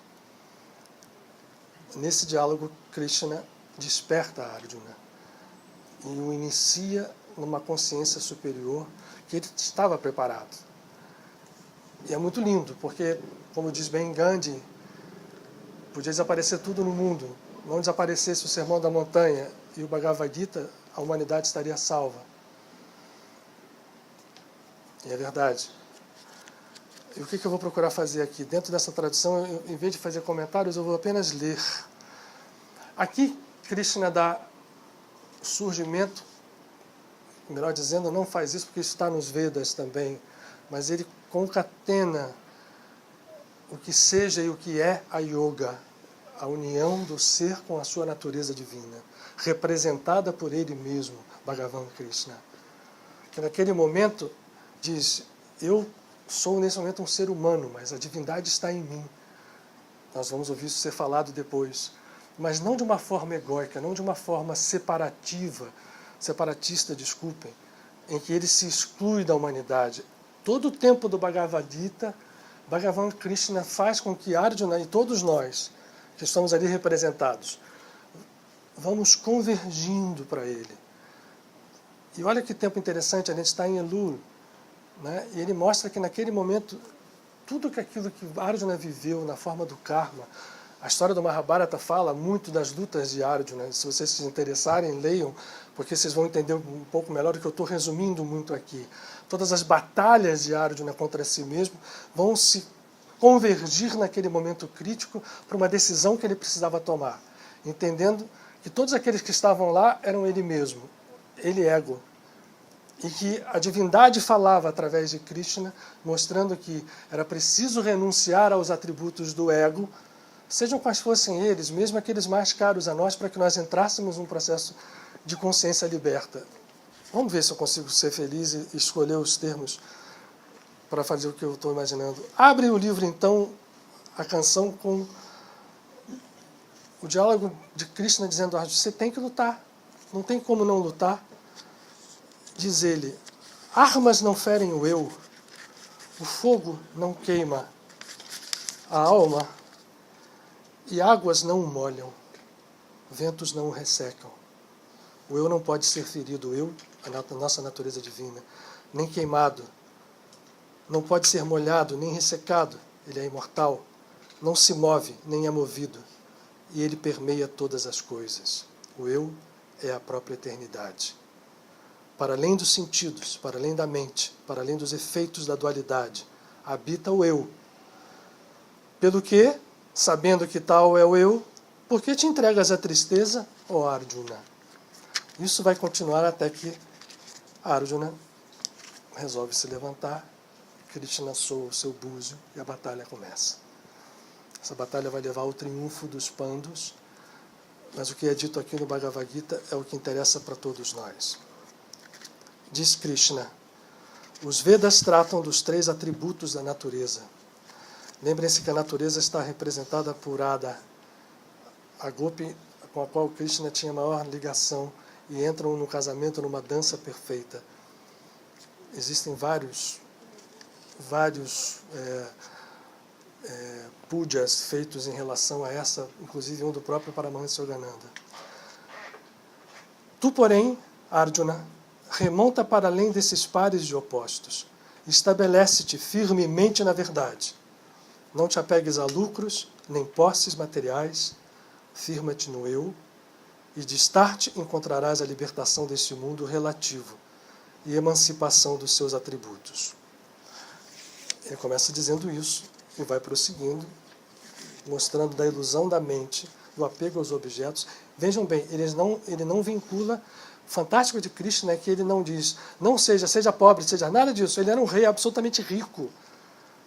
Nesse diálogo, Krishna desperta Arjuna e o inicia numa consciência superior que ele estava preparado. E é muito lindo, porque, como diz bem Gandhi, podia desaparecer tudo no mundo. Não desaparecesse o Sermão da Montanha e o Bhagavad Gita, a humanidade estaria salva. E é verdade. E o que eu vou procurar fazer aqui? Dentro dessa tradução, em vez de fazer comentários, eu vou apenas ler. Aqui, Krishna dá surgimento, melhor dizendo, não faz isso porque isso está nos Vedas também, mas ele concatena o que seja e o que é a yoga, a união do ser com a sua natureza divina, representada por ele mesmo, Bhagavan Krishna. Que naquele momento diz, eu sou nesse momento um ser humano, mas a divindade está em mim. Nós vamos ouvir isso ser falado depois. Mas não de uma forma egóica, não de uma forma separatista, em que ele se exclui da humanidade. Todo o tempo do Bhagavad Gita, Bhagavan Krishna faz com que Arjuna e todos nós, que estamos ali representados, vamos convergindo para ele. E olha que tempo interessante, a gente está em Elul, né? E ele mostra que naquele momento, tudo aquilo que Arjuna viveu na forma do karma, a história do Mahabharata fala muito das lutas de Arjuna. Se vocês se interessarem, leiam, porque vocês vão entender um pouco melhor do que eu estou resumindo muito aqui. Todas as batalhas de Arjuna contra si mesmo vão se convergir naquele momento crítico para uma decisão que ele precisava tomar, entendendo que todos aqueles que estavam lá eram ele mesmo, ele ego, e que a divindade falava através de Krishna, mostrando que era preciso renunciar aos atributos do ego, sejam quais fossem eles, mesmo aqueles mais caros a nós, para que nós entrássemos num processo de consciência liberta. Vamos ver se eu consigo ser feliz e escolher os termos para fazer o que eu estou imaginando. Abre o livro, então, a canção com o diálogo de Krishna dizendo, você tem que lutar, não tem como não lutar. Diz ele, armas não ferem o eu, o fogo não queima a alma, e águas não o molham, ventos não o ressecam. O eu não pode ser ferido, o eu, a nossa natureza divina, nem queimado, não pode ser molhado, nem ressecado, ele é imortal, não se move, nem é movido, e ele permeia todas as coisas. O eu é a própria eternidade. Para além dos sentidos, para além da mente, para além dos efeitos da dualidade, habita o eu. Pelo que, sabendo que tal é o eu, por que te entregas à tristeza, ó Arjuna? Isso vai continuar até que Arjuna resolve se levantar, Krishna soa o seu búzio e a batalha começa. Essa batalha vai levar ao triunfo dos Pandus, mas o que é dito aqui no Bhagavad Gita é o que interessa para todos nós. Diz Krishna, os Vedas tratam dos 3 atributos da natureza. Lembrem-se que a natureza está representada por Ada, a Gopi com a qual Krishna tinha maior ligação, e entram no casamento numa dança perfeita. Existem vários pujas feitos em relação a essa, inclusive um do próprio Paramahansa Yogananda. Tu, porém, Arjuna, remonta para além desses pares de opostos. Estabelece-te firmemente na verdade. Não te apegues a lucros, nem posses materiais. Firma-te no eu, e de estar-te encontrarás a libertação deste mundo relativo e emancipação dos seus atributos. Ele começa dizendo isso e vai prosseguindo, mostrando da ilusão da mente, do apego aos objetos. Vejam bem, ele não vincula. O fantástico de Krishna é que ele não diz, não seja pobre, seja nada disso. Ele era um rei absolutamente rico.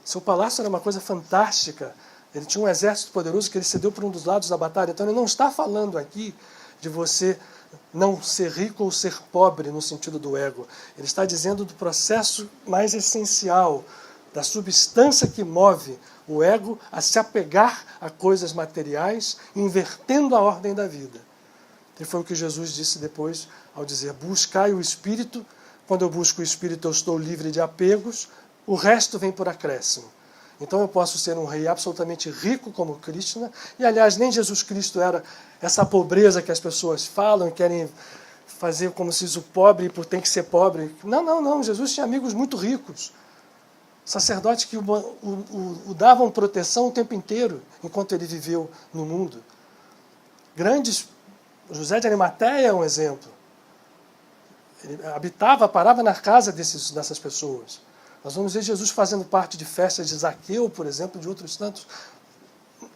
Seu palácio era uma coisa fantástica. Ele tinha um exército poderoso que ele cedeu por um dos lados da batalha. Então ele não está falando aqui de você não ser rico ou ser pobre no sentido do ego. Ele está dizendo do processo mais essencial, da substância que move o ego a se apegar a coisas materiais, invertendo a ordem da vida. E foi o que Jesus disse depois, ao dizer, buscai o Espírito. Quando eu busco o Espírito, eu estou livre de apegos, o resto vem por acréscimo. Então eu posso ser um rei absolutamente rico como Krishna, e aliás, nem Jesus Cristo era essa pobreza que as pessoas falam, querem fazer como se o pobre tem que ser pobre. Não, Jesus tinha amigos muito ricos, sacerdotes que o davam proteção o tempo inteiro, enquanto ele viveu no mundo. Grandes, José de Arimateia é um exemplo. Ele parava na casa dessas pessoas. Nós vamos ver Jesus fazendo parte de festas de Zaqueu, por exemplo, de outros tantos.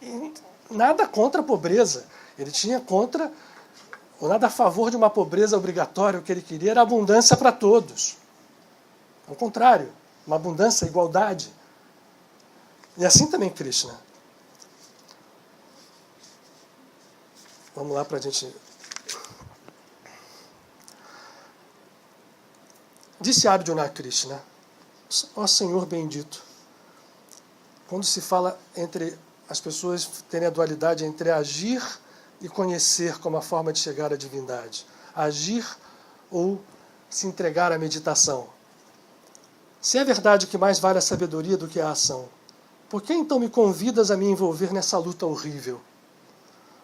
E nada contra a pobreza. Ele tinha contra, ou nada a favor de uma pobreza obrigatória. O que ele queria era abundância para todos. Ao contrário, uma abundância, igualdade. E assim também Krishna. Vamos lá para a gente... Disse Arjuna a Krishna, ó Senhor bendito, quando se fala entre as pessoas terem a dualidade entre agir e conhecer como a forma de chegar à divindade, agir ou se entregar à meditação. Se é verdade que mais vale a sabedoria do que a ação, por que então me convidas a me envolver nessa luta horrível?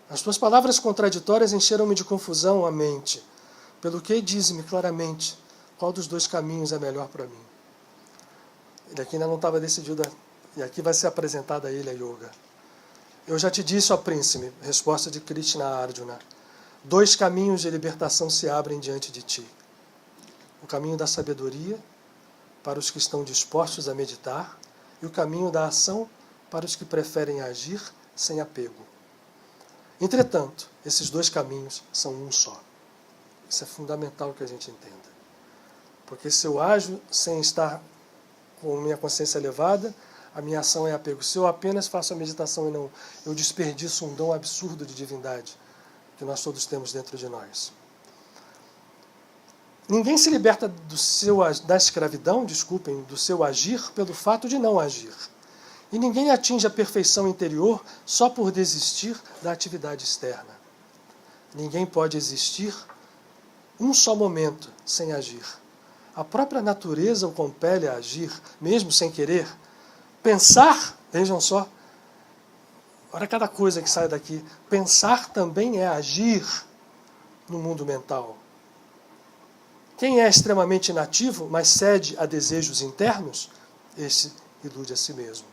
As tuas palavras contraditórias encheram-me de confusão a mente, pelo que dize-me claramente qual dos dois caminhos é melhor para mim. Ele aqui ainda não estava decidido, e aqui vai ser apresentada a ele a yoga. Eu já te disse, ó príncipe, resposta de Krishna a Arjuna, 2 caminhos de libertação se abrem diante de ti. O caminho da sabedoria, para os que estão dispostos a meditar, e o caminho da ação, para os que preferem agir sem apego. Entretanto, esses 2 caminhos são um só. Isso é fundamental que a gente entenda. Porque se eu ajo sem estar com minha consciência elevada, a minha ação é apego. Se eu apenas faço a meditação e não, eu desperdiço um dom absurdo de divindade que nós todos temos dentro de nós. Ninguém se liberta da escravidão, do seu agir, pelo fato de não agir. E ninguém atinge a perfeição interior só por desistir da atividade externa. Ninguém pode existir um só momento sem agir. A própria natureza o compele a agir, mesmo sem querer. Pensar, vejam só, olha cada coisa que sai daqui. Pensar também é agir no mundo mental. Quem é extremamente inativo, mas cede a desejos internos, esse ilude a si mesmo.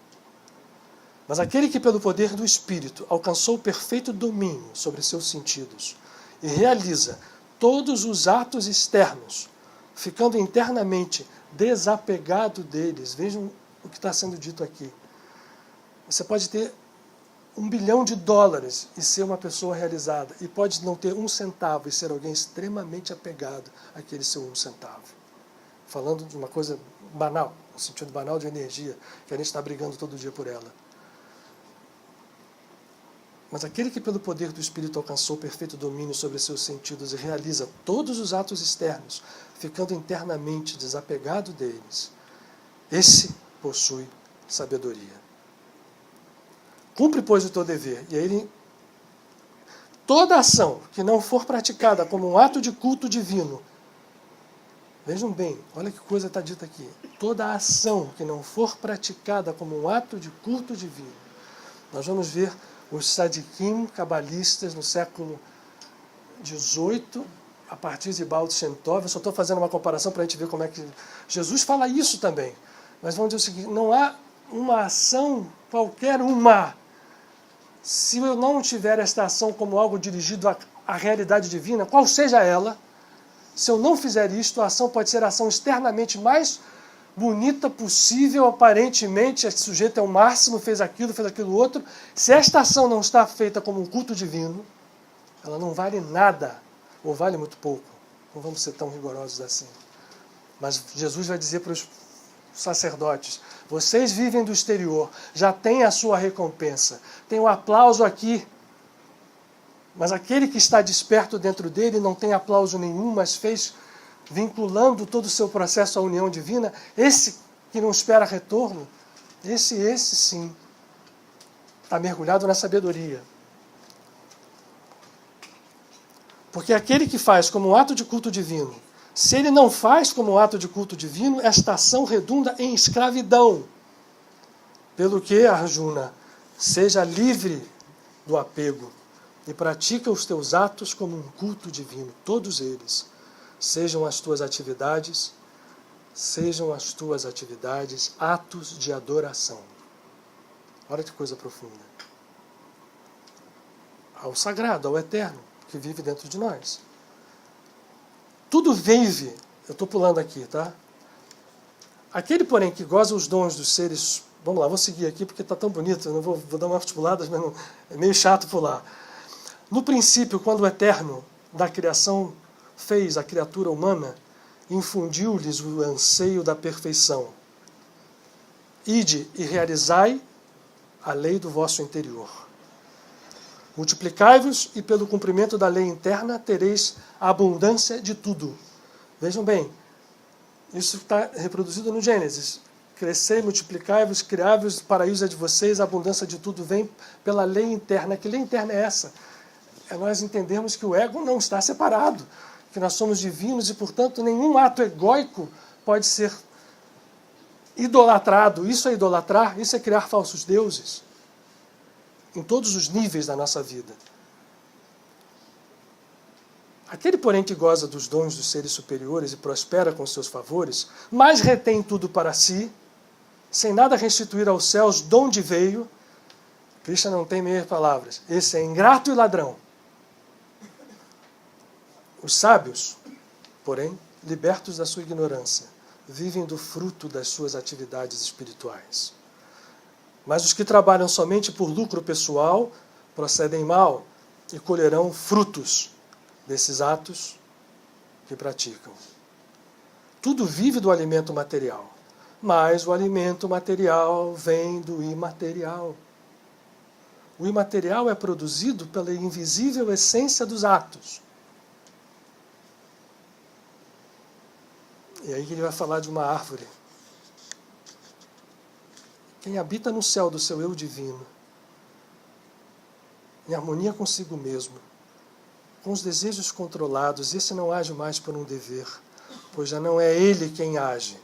Mas aquele que, pelo poder do Espírito, alcançou o perfeito domínio sobre seus sentidos e realiza todos os atos externos, ficando internamente desapegado deles. Vejam o que está sendo dito aqui. Você pode ter $1 bilhão e ser uma pessoa realizada, e pode não ter 1 centavo e ser alguém extremamente apegado àquele seu 1 centavo. Falando de uma coisa banal, no sentido banal de energia, que a gente está brigando todo dia por ela. Mas aquele que pelo poder do Espírito alcançou perfeito domínio sobre seus sentidos e realiza todos os atos externos, ficando internamente desapegado deles, esse possui sabedoria. Cumpre, pois, o teu dever. E aí, toda ação que não for praticada como um ato de culto divino, vejam bem, olha que coisa está dita aqui. Toda ação que não for praticada como um ato de culto divino. Nós vamos ver os sadiquim cabalistas no século XVIII, a partir de Baal Shem Tov. Eu só estou fazendo uma comparação para a gente ver como é que... Jesus fala isso também. Mas vamos dizer o seguinte, não há uma ação, qualquer uma, se eu não tiver esta ação como algo dirigido à realidade divina, qual seja ela, se eu não fizer isto, a ação pode ser a ação externamente mais bonita possível, aparentemente, esse sujeito é o máximo, fez aquilo outro. Se esta ação não está feita como um culto divino, ela não vale nada, ou vale muito pouco. Não vamos ser tão rigorosos assim. Mas Jesus vai dizer para os sacerdotes, vocês vivem do exterior, já têm a sua recompensa, tem um aplauso aqui, mas aquele que está desperto dentro dele não tem aplauso nenhum, mas fez, vinculando todo o seu processo à união divina, esse que não espera retorno, esse sim, está mergulhado na sabedoria. Porque aquele que faz como um ato de culto divino, se ele não faz como um ato de culto divino, esta ação redunda em escravidão. Pelo que, Arjuna, seja livre do apego e pratica os teus atos como um culto divino, todos eles. Sejam as tuas atividades atos de adoração. Olha que coisa profunda. Ao sagrado, ao eterno, que vive dentro de nós. Tudo vive, eu estou pulando aqui, tá? Aquele, porém, que goza os dons dos seres... Vamos lá, vou seguir aqui porque está tão bonito, eu não vou dar umas puladas, mas não, é meio chato pular. No princípio, quando o eterno da criação fez a criatura humana, infundiu-lhes o anseio da perfeição. Ide e realizai a lei do vosso interior. Multiplicai-vos e pelo cumprimento da lei interna tereis a abundância de tudo. Vejam bem, isso está reproduzido no Gênesis. Crescei, multiplicai-vos, criai-vos, paraíso é de vocês, a abundância de tudo vem pela lei interna. Que lei interna é essa? É nós entendermos que o ego não está separado, que nós somos divinos e, portanto, nenhum ato egóico pode ser idolatrado. Isso é idolatrar, isso é criar falsos deuses, em todos os níveis da nossa vida. Aquele, porém, que goza dos dons dos seres superiores e prospera com seus favores, mas retém tudo para si, sem nada restituir aos céus de onde veio, Krishna não tem meias palavras, esse é ingrato e ladrão. Os sábios, porém, libertos da sua ignorância, vivem do fruto das suas atividades espirituais. Mas os que trabalham somente por lucro pessoal procedem mal e colherão frutos desses atos que praticam. Tudo vive do alimento material, mas o alimento material vem do imaterial. O imaterial é produzido pela invisível essência dos atos. E aí ele vai falar de uma árvore. Quem habita no céu do seu eu divino, em harmonia consigo mesmo, com os desejos controlados, esse não age mais por um dever, pois já não é ele quem age,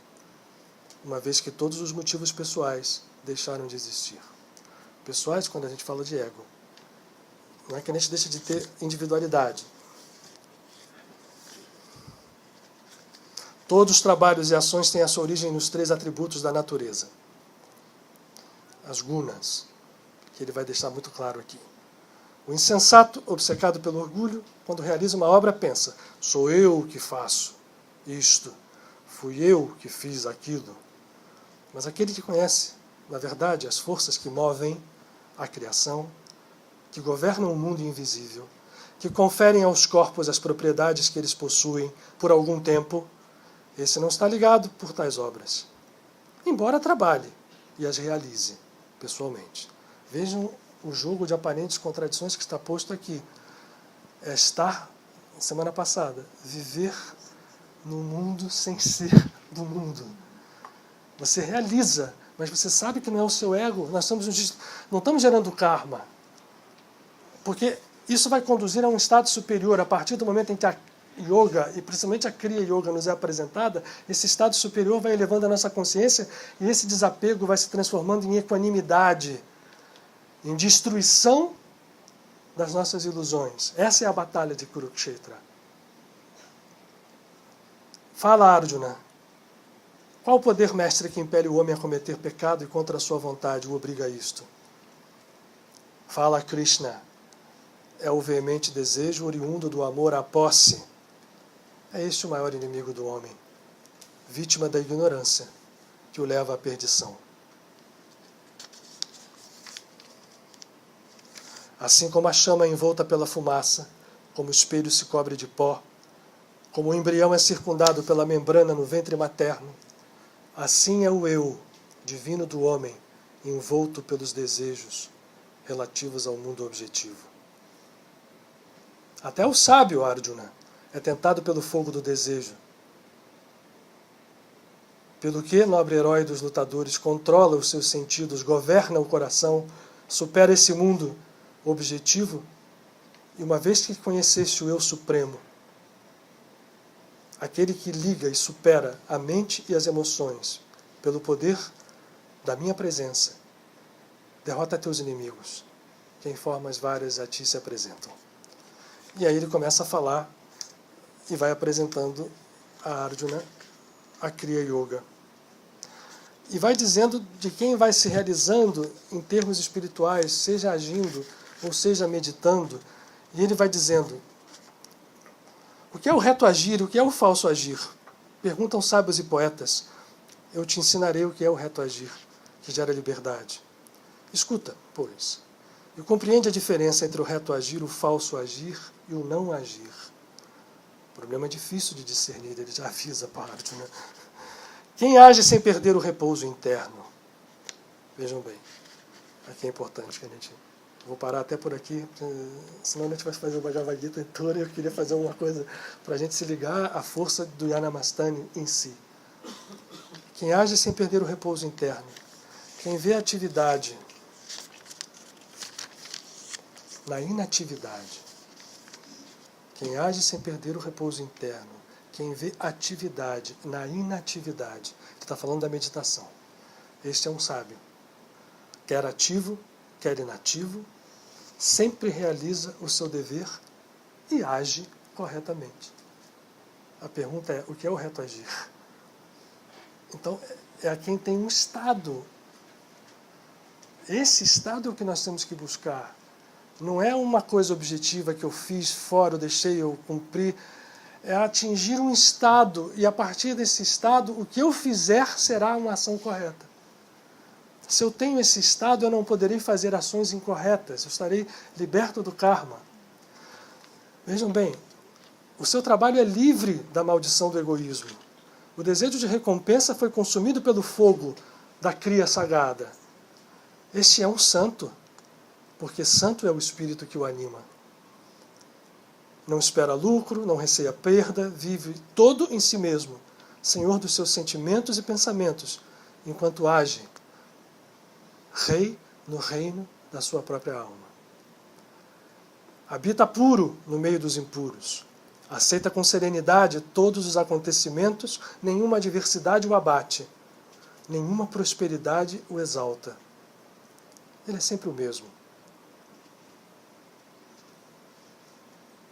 uma vez que todos os motivos pessoais deixaram de existir. Pessoais, quando a gente fala de ego, não é que a gente deixa de ter individualidade. Todos os trabalhos e ações têm a sua origem nos 3 atributos da natureza. As gunas, que ele vai deixar muito claro aqui. O insensato, obcecado pelo orgulho, quando realiza uma obra, pensa: sou eu que faço isto, fui eu que fiz aquilo. Mas aquele que conhece, na verdade, as forças que movem a criação, que governam o mundo invisível, que conferem aos corpos as propriedades que eles possuem por algum tempo, esse não está ligado por tais obras, embora trabalhe e as realize pessoalmente. Vejam o jogo de aparentes contradições que está posto aqui. É estar, semana passada, viver no mundo sem ser do mundo. Você realiza, mas você sabe que não é o seu ego. Nós não estamos gerando karma, porque isso vai conduzir a um estado superior. A partir do momento em que a yoga, e principalmente a Kriya Yoga, nos é apresentada, esse estado superior vai elevando a nossa consciência e esse desapego vai se transformando em equanimidade, em destruição das nossas ilusões. Essa é a batalha de Kurukshetra. Fala, Arjuna. Qual o poder mestre que impele o homem a cometer pecado e contra a sua vontade o obriga a isto? Fala, Krishna. É o veemente desejo oriundo do amor à posse. É este o maior inimigo do homem, vítima da ignorância, que o leva à perdição. Assim como a chama é envolta pela fumaça, como o espelho se cobre de pó, como o embrião é circundado pela membrana no ventre materno, assim é o eu, divino do homem, envolto pelos desejos relativos ao mundo objetivo. Até o sábio, Arjuna, é tentado pelo fogo do desejo. Pelo que, nobre herói dos lutadores, controla os seus sentidos, governa o coração, supera esse mundo objetivo E uma vez que conheceste o Eu Supremo, aquele que liga e supera a mente e as emoções, pelo poder da minha presença, derrota teus inimigos, que em formas várias a ti se apresentam. E aí ele começa a falar e vai apresentando a Arjuna, a Kriya Yoga. E vai dizendo de quem vai se realizando em termos espirituais, seja agindo ou seja meditando. E ele vai dizendo: o que é o reto agir e o que é o falso agir? Perguntam sábios e poetas. Eu te ensinarei o que é o reto agir, que gera liberdade. Escuta, pois, e compreende a diferença entre o reto agir, o falso agir e o não agir. O problema é difícil de discernir, ele já avisa para Arjuna. Quem age sem perder o repouso interno? Vejam bem, aqui é importante que a gente... Vou parar até por aqui, senão a gente vai fazer o Bhagavad Gita inteiro. Eu queria fazer uma coisa para a gente se ligar à força do Yanamastani em si. Quem age sem perder o repouso interno. Quem vê a atividade na inatividade. Quem age sem perder o repouso interno. Quem vê atividade na inatividade. Está falando da meditação. Este é um sábio. Quer ativo, quer inativo, sempre realiza o seu dever e age corretamente. A pergunta é, o que é o reto agir? Então, é a quem tem um estado. Esse estado é o que nós temos que buscar. Não é uma coisa objetiva que eu fiz fora, eu deixei, eu cumpri. É atingir um estado, e a partir desse estado, o que eu fizer será uma ação correta. Se eu tenho esse estado, eu não poderei fazer ações incorretas, eu estarei liberto do karma. Vejam bem, o seu trabalho é livre da maldição do egoísmo. O desejo de recompensa foi consumido pelo fogo da cria sagrada. Este é um santo, porque santo é o espírito que o anima. Não espera lucro, não receia perda, vive todo em si mesmo, senhor dos seus sentimentos e pensamentos, enquanto age, rei no reino da sua própria alma. Habita puro no meio dos impuros. Aceita com serenidade todos os acontecimentos, nenhuma adversidade o abate, nenhuma prosperidade o exalta. Ele é sempre o mesmo.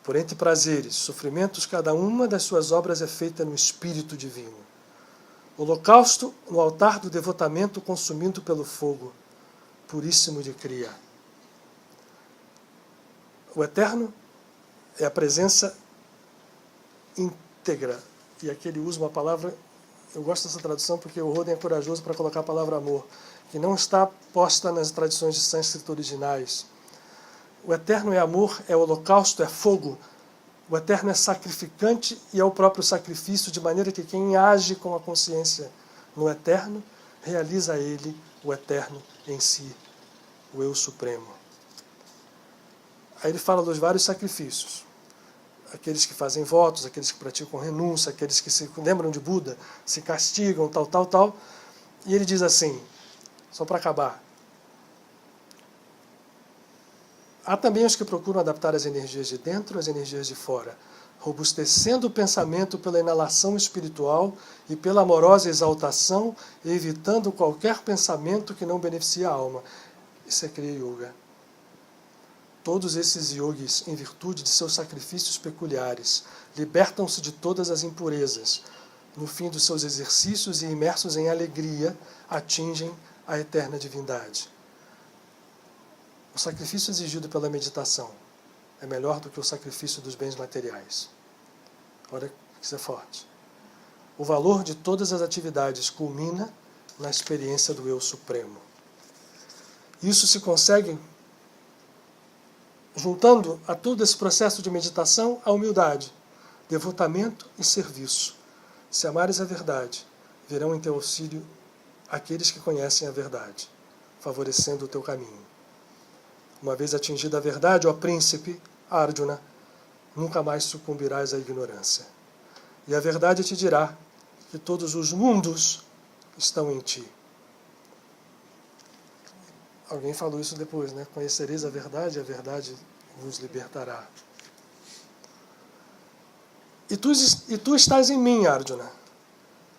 Por entre prazeres, sofrimentos, cada uma das suas obras é feita no Espírito Divino. Holocausto no altar do devotamento consumido pelo fogo puríssimo de Kriya. O Eterno é a presença íntegra. E aqui ele usa uma palavra, eu gosto dessa tradução porque o Roden é corajoso para colocar a palavra amor, que não está posta nas tradições de sânscrito originais. O Eterno é amor, é holocausto, é fogo. O Eterno é sacrificante e é o próprio sacrifício, de maneira que quem age com a consciência no Eterno, realiza ele, o Eterno, em si, o Eu Supremo. Aí ele fala dos vários sacrifícios. Aqueles que fazem votos, aqueles que praticam renúncia, aqueles que se lembram de Buda, se castigam, tal. E ele diz assim, só para acabar, há também os que procuram adaptar as energias de dentro às energias de fora, robustecendo o pensamento pela inalação espiritual e pela amorosa exaltação, e evitando qualquer pensamento que não beneficie a alma. Isso é Kriya Yoga. Todos esses yogis, em virtude de seus sacrifícios peculiares, libertam-se de todas as impurezas. No fim dos seus exercícios e imersos em alegria, atingem a eterna divindade. O sacrifício exigido pela meditação é melhor do que o sacrifício dos bens materiais. Olha que isso é forte. O valor de todas as atividades culmina na experiência do Eu Supremo. Isso se consegue juntando a todo esse processo de meditação a humildade, devotamento e serviço. Se amares a verdade, virão em teu auxílio aqueles que conhecem a verdade, favorecendo o teu caminho. Uma vez atingida a verdade, ó príncipe, Arjuna, nunca mais sucumbirás à ignorância. E a verdade te dirá que todos os mundos estão em ti. Alguém falou isso depois, né? Conhecereis a verdade vos libertará. E tu estás em mim, Arjuna.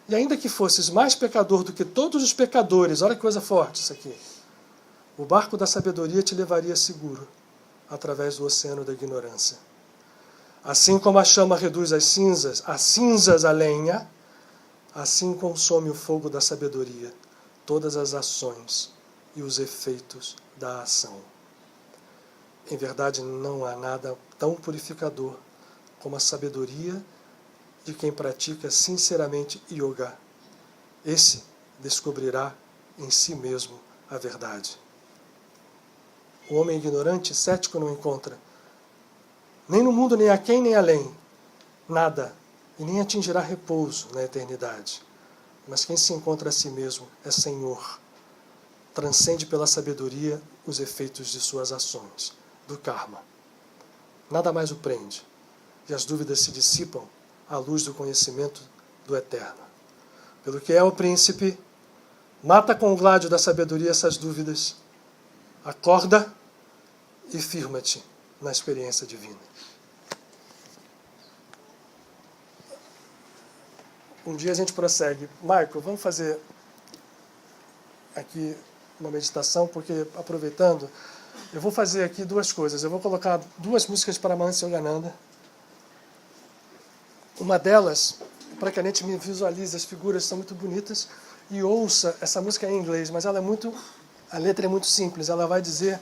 E ainda que fosses mais pecador do que todos os pecadores, olha que coisa forte isso aqui, o barco da sabedoria te levaria seguro através do oceano da ignorância. Assim como a chama reduz as cinzas a lenha, assim consome o fogo da sabedoria todas as ações e os efeitos da ação. Em verdade, não há nada tão purificador como a sabedoria de quem pratica sinceramente yoga. Esse descobrirá em si mesmo a verdade. O homem ignorante, cético, não encontra, nem no mundo, nem aquém, nem além, nada, e nem atingirá repouso na eternidade. Mas quem se encontra a si mesmo é Senhor, transcende pela sabedoria os efeitos de suas ações, do karma. Nada mais o prende, e as dúvidas se dissipam à luz do conhecimento do Eterno. Pelo que é o príncipe, mata com o gládio da sabedoria essas dúvidas, acorda e firma-te na experiência divina. Um dia a gente prossegue. Michael, vamos fazer aqui uma meditação, porque, aproveitando, eu vou fazer aqui duas coisas. Eu vou colocar duas músicas para Paramahansa Yogananda. Uma delas, para que a gente me visualize, as figuras são muito bonitas, e ouça, essa música é em inglês, mas ela é muito, a letra é muito simples. Ela vai dizer: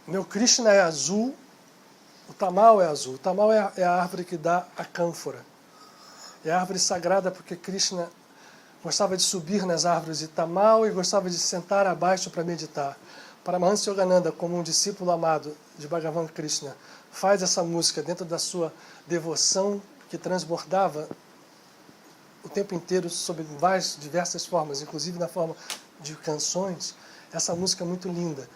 meu Krishna é azul, o tamal é azul. O tamal é a árvore que dá a cânfora. É a árvore sagrada porque Krishna gostava de subir nas árvores de tamal e gostava de sentar abaixo para meditar. Paramahansa Yogananda, como um discípulo amado de Bhagavan Krishna, faz essa música dentro da sua devoção que transbordava o tempo inteiro sob diversas formas, inclusive na forma de canções. Essa música é muito linda.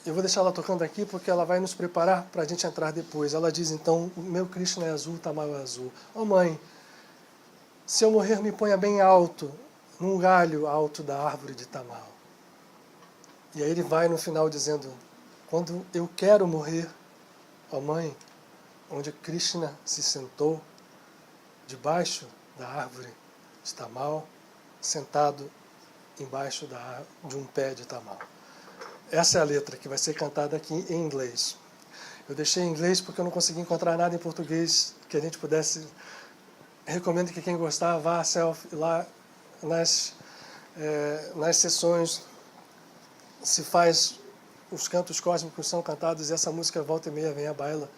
Eu vou deixar ela tocando aqui porque ela vai nos preparar para a gente entrar depois. Ela diz então: o meu Krishna é azul, o tamal é azul. Oh mãe, se eu morrer, me ponha bem alto, num galho alto da árvore de tamal. E aí ele vai no final dizendo: quando eu quero morrer, ó mãe, onde Krishna se sentou, debaixo da árvore de tamal, sentado embaixo de um pé de tamal. Essa é a letra que vai ser cantada aqui em inglês. Eu deixei em inglês porque eu não consegui encontrar nada em português que a gente pudesse. Recomendo que quem gostar vá lá nas sessões, se faz, os cantos cósmicos são cantados e essa música volta e meia vem à baila.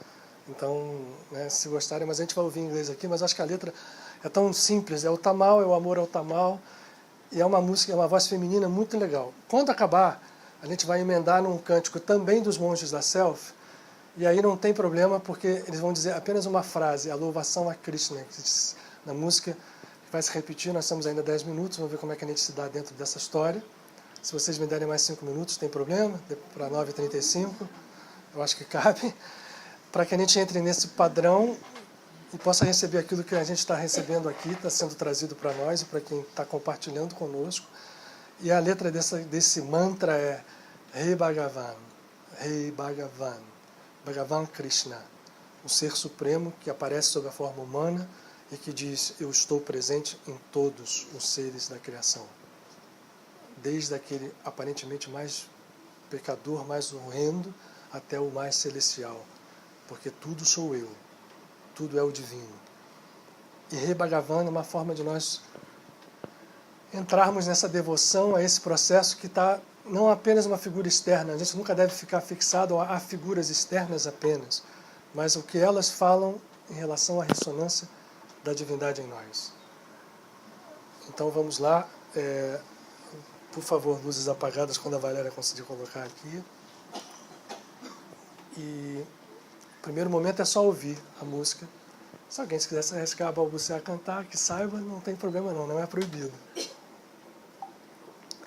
Então, se gostarem, mas a gente vai ouvir em inglês aqui, mas acho que a letra é tão simples, é o tamal, é o amor ao tamal, e é uma música, é uma voz feminina muito legal. Quando acabar, a gente vai emendar num cântico também dos monges da Self, e aí não tem problema, porque eles vão dizer apenas uma frase, a louvação a Krishna, na música, que vai se repetir. Nós temos ainda 10 minutos, vamos ver como é que a gente se dá dentro dessa história. Se vocês me derem mais 5 minutos, tem problema, para 9h35, eu acho que cabe, para que a gente entre nesse padrão e possa receber aquilo que a gente está recebendo aqui, está sendo trazido para nós e para quem está compartilhando conosco. E a letra desse mantra é Rei Bhagavan, Rei Bhagavan, Bhagavan Krishna, o Ser Supremo que aparece sob a forma humana e que diz: eu estou presente em todos os seres da criação. Desde aquele aparentemente mais pecador, mais horrendo, até o mais celestial. Porque tudo sou eu, tudo é o divino. E Rei Bhagavan é uma forma de nós entrarmos nessa devoção a esse processo que está não apenas uma figura externa. A gente nunca deve ficar fixado a figuras externas apenas, mas o que elas falam em relação à ressonância da divindade em nós. Então vamos lá. Por favor, luzes apagadas quando a Valéria conseguir colocar aqui. E o primeiro momento é só ouvir a música. Se alguém quiser se arriscar a balbuciar, cantar, que saiba, não tem problema não é proibido.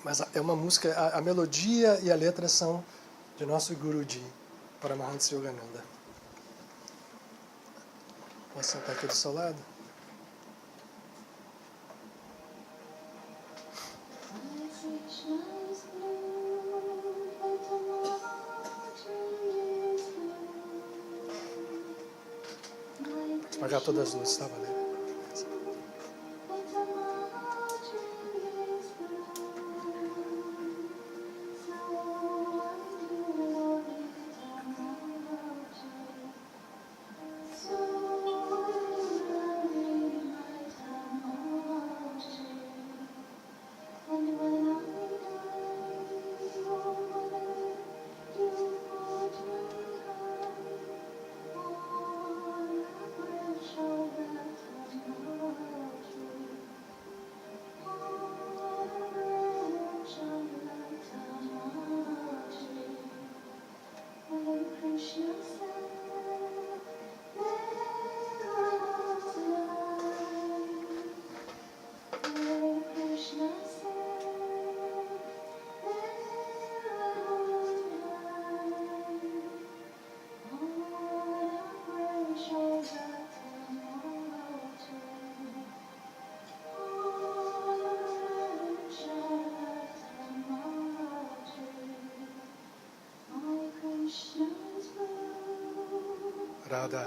Mas é uma música, a melodia e a letra são de nosso Guruji, Paramahansa Yogananda. Posso sentar aqui do seu lado? Krishna is blue. todas as luzes, tá, Valéria? Radha.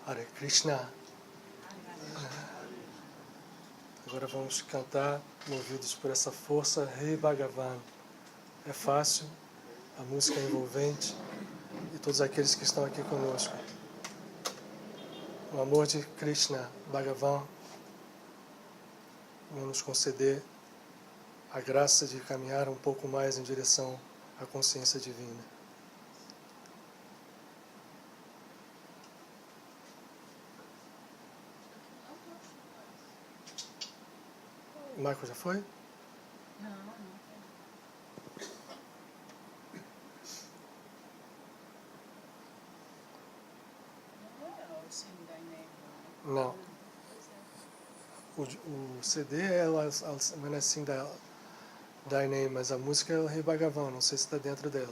Hare Krishna. Agora vamos cantar, movidos por essa força, Rei Bhagavan. É fácil, a música é envolvente e todos aqueles que estão aqui conosco. O amor de Krishna, Bhagavan, vai nos conceder a graça de caminhar um pouco mais em direção à consciência divina. O Marco já foi? Não. O CD é When I Sing Thy Name, mas a música é o Rei Bhagavan, não sei se está dentro dela.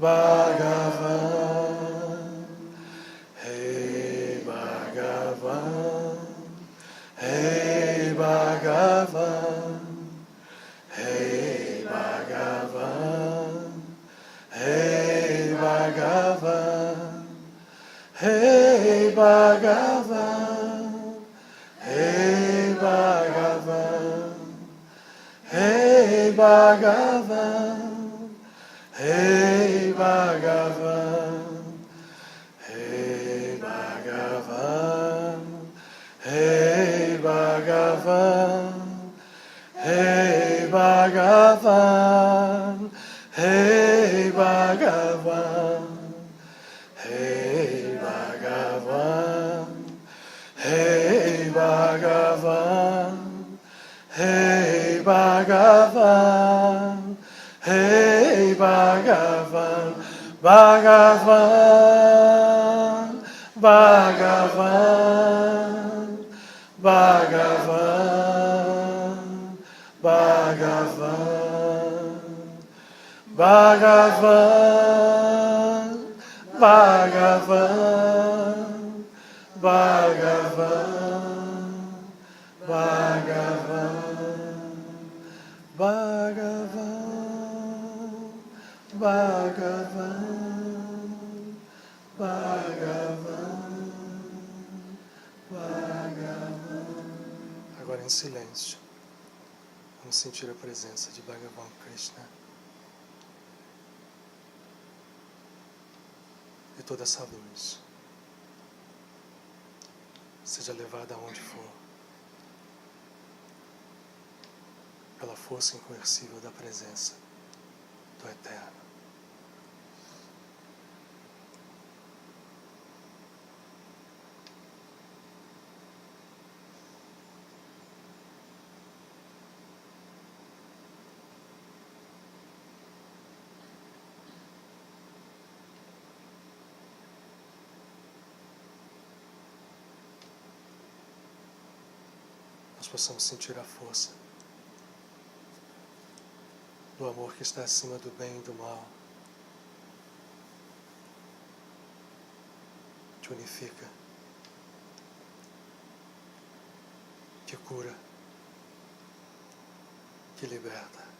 Bhagavan, Hey Bhagavan, Hey Bhagavan, Hey Bhagavan, Hey Bhagavan, Hey Bhagavan, Hey Bhagavan, Hey Bhagavan, Hey Bhagavan, Hey Bhagavan, Hey Bhagavan, Hey Bhagavan, Hey Bhagavan, Hey Bhagavan, Hey Bhagavan, Hey Bhagavan, Hey Bhagavan, Bhagavan, Bhagavan, Bhagavan, Bhagavan, Bhagavan, Bhagavan, Bhagavan, Bhagavan, Bhagavan, Bhagavan, Bhagavan, Bhagavan. Agora em silêncio, vamos sentir a presença de Bhagavan Krishna. E toda essa luz seja levada aonde for, pela força incoercível da presença do Eterno. Nós possamos sentir a força do amor que está acima do bem e do mal, que unifica, que cura, que liberta.